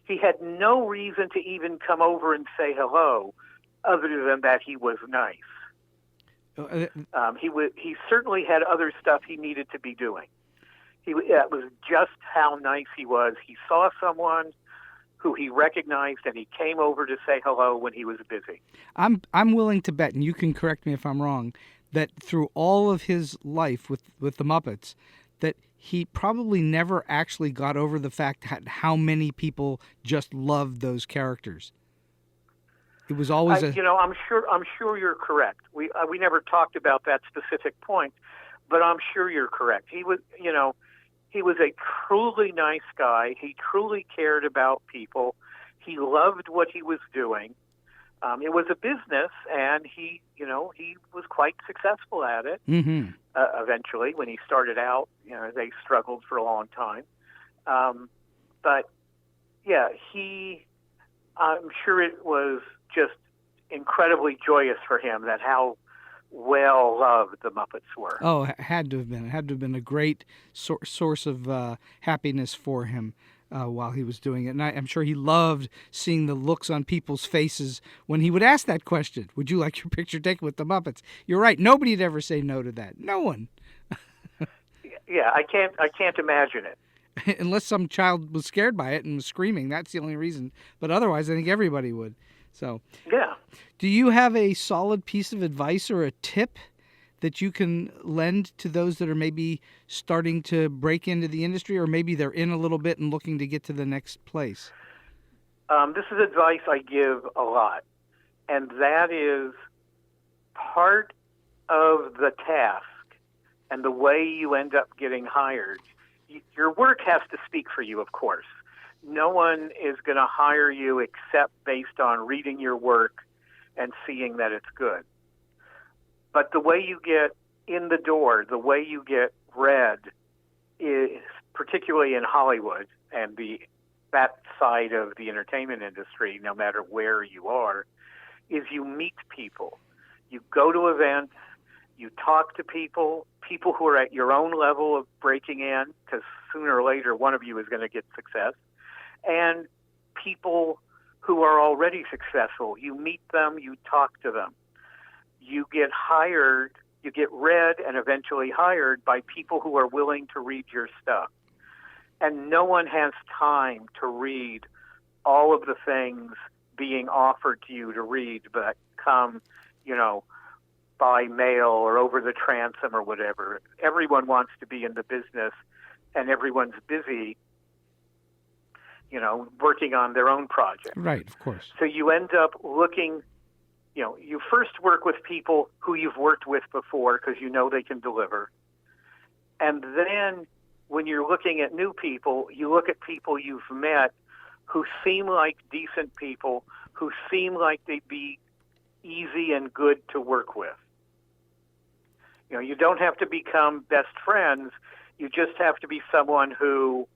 He had no reason to even come over and say hello, other than that he was nice. He certainly had other stuff he needed to be doing. That was just how nice he was. He saw someone who he recognized, and he came over to say hello when he was busy. I'm willing to bet, and you can correct me if I'm wrong, that through all of his life with the Muppets, that he probably never actually got over the fact how many people just loved those characters. It was always I'm sure you're correct. We never talked about that specific point, but I'm sure you're correct. He was a truly nice guy. He truly cared about people. He loved what he was doing. It was a business, and he was quite successcul at it. Mm-hmm. Eventually, when he started out, they struggled for a long time. But yeah, I'm sure it was just incredibly joyous for him that how well loved the Muppets were. Oh, it had to have been. It had to have been a great source of happiness for him while he was doing it. And I'm sure he loved seeing the looks on people's faces when he would ask that question. Would you like your picture taken with the Muppets? You're right. Nobody'd ever say no to that. No one. Yeah, I can't imagine it. Unless some child was scared by it and was screaming. That's the only reason. But otherwise, I think everybody would. So, yeah. Do you have a solid piece of advice or a tip that you can lend to those that are maybe starting to break into the industry, or maybe they're in a little bit and looking to get to the next place? This is advice I give a lot, and that is part of the task and the way you end up getting hired. Your work has to speak for you, of course. No one is going to hire you except based on reading your work and seeing that it's good. But the way you get in the door, the way you get read, is particularly in Hollywood and that side of the entertainment industry, no matter where you are, is you meet people. You go to events, You talk to people who are at your own level of breaking in, because sooner or later one of you is going to get success, and people who are already successful. You meet them, you talk to them. You get hired, you get read and eventually hired by people who are willing to read your stuff. And no one has time to read all of the things being offered to you to read that come, by mail or over the transom or whatever. Everyone wants to be in the business, and everyone's busy, working on their own project. Right, of course. So you end up looking, you first work with people who you've worked with before because you know they can deliver. And then when you're looking at new people, you look at people you've met who seem like decent people, who seem like they'd be easy and good to work with. You don't have to become best friends. You just have to be someone who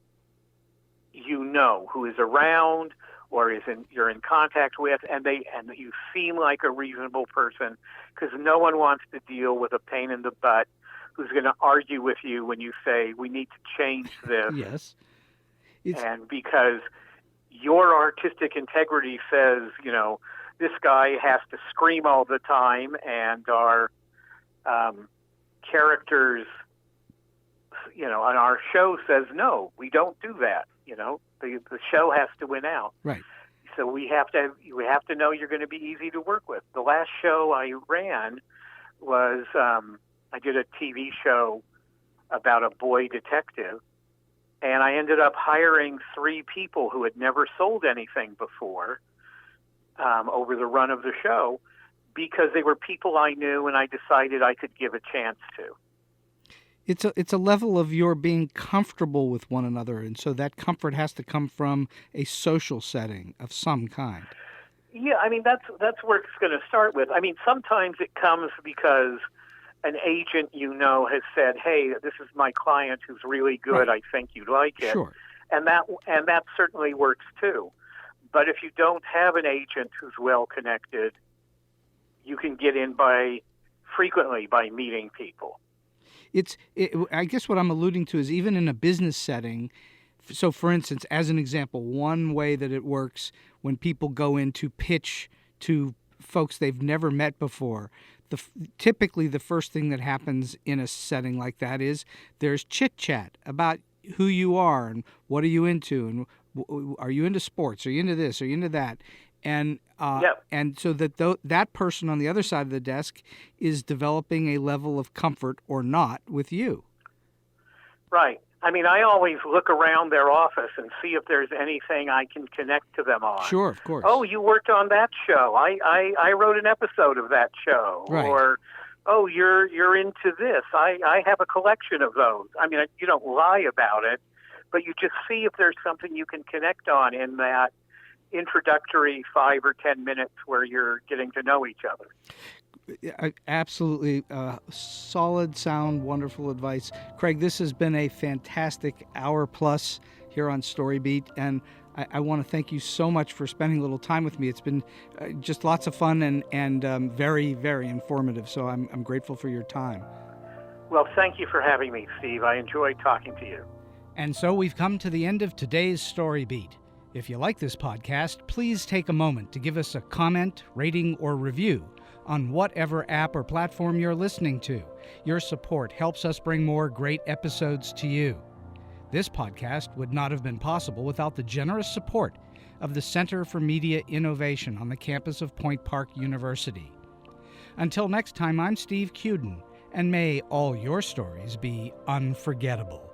who is around or you're in contact with, and you seem like a reasonable person, because no one wants to deal with a pain in the butt who's going to argue with you when you say, we need to change this. Yes. And because your artistic integrity says, this guy has to scream all the time, and our characters, on our show says, no, we don't do that. The show has to win out. Right. So we have to know you're going to be easy to work with. The last show I ran was I did a TV show about a boy detective, and I ended up hiring 3 people who had never sold anything before over the run of the show, because they were people I knew and I decided I could give a chance to. It's a level of your being comfortable with one another, and so that comfort has to come from a social setting of some kind. Yeah, that's where it's going to start with. Sometimes it comes because an agent has said, "Hey, this is my client who's really good. Right. I think you'd like it." Sure. And that certainly works too. But if you don't have an agent who's well connected, you can get in frequently by meeting people. I guess what I'm alluding to is even in a business setting. So, for instance, as an example, one way that it works when people go in to pitch to folks they've never met before, typically the first thing that happens in a setting like that is there's chit-chat about who you are and what are you into, and are you into sports, are you into this, are you into that, and and so that person on the other side of the desk is developing a level of comfort or not with you. Right. I always look around their office and see if there's anything I can connect to them on. Sure, of course. Oh, you worked on that show. I wrote an episode of that show. Right. Or, oh, you're into this. I have a collection of those. You don't lie about it, but you just see if there's something you can connect on in that introductory 5 or 10 minutes where you're getting to know each other. Absolutely. Solid, sound, wonderful advice. Craig, this has been a fantastic hour plus here on StoryBeat, and I want to thank you so much for spending a little time with me. It's been just lots of fun and very, very informative, so I'm grateful for your time. Well, thank you for having me, Steve. I enjoyed talking to you. And so we've come to the end of today's StoryBeat. If you like this podcast, please take a moment to give us a comment, rating, or review on whatever app or platform you're listening to. Your support helps us bring more great episodes to you. This podcast would not have been possible without the generous support of the Center for Media Innovation on the campus of Point Park University. Until next time, I'm Steve Cuden, and may all your stories be unforgettable.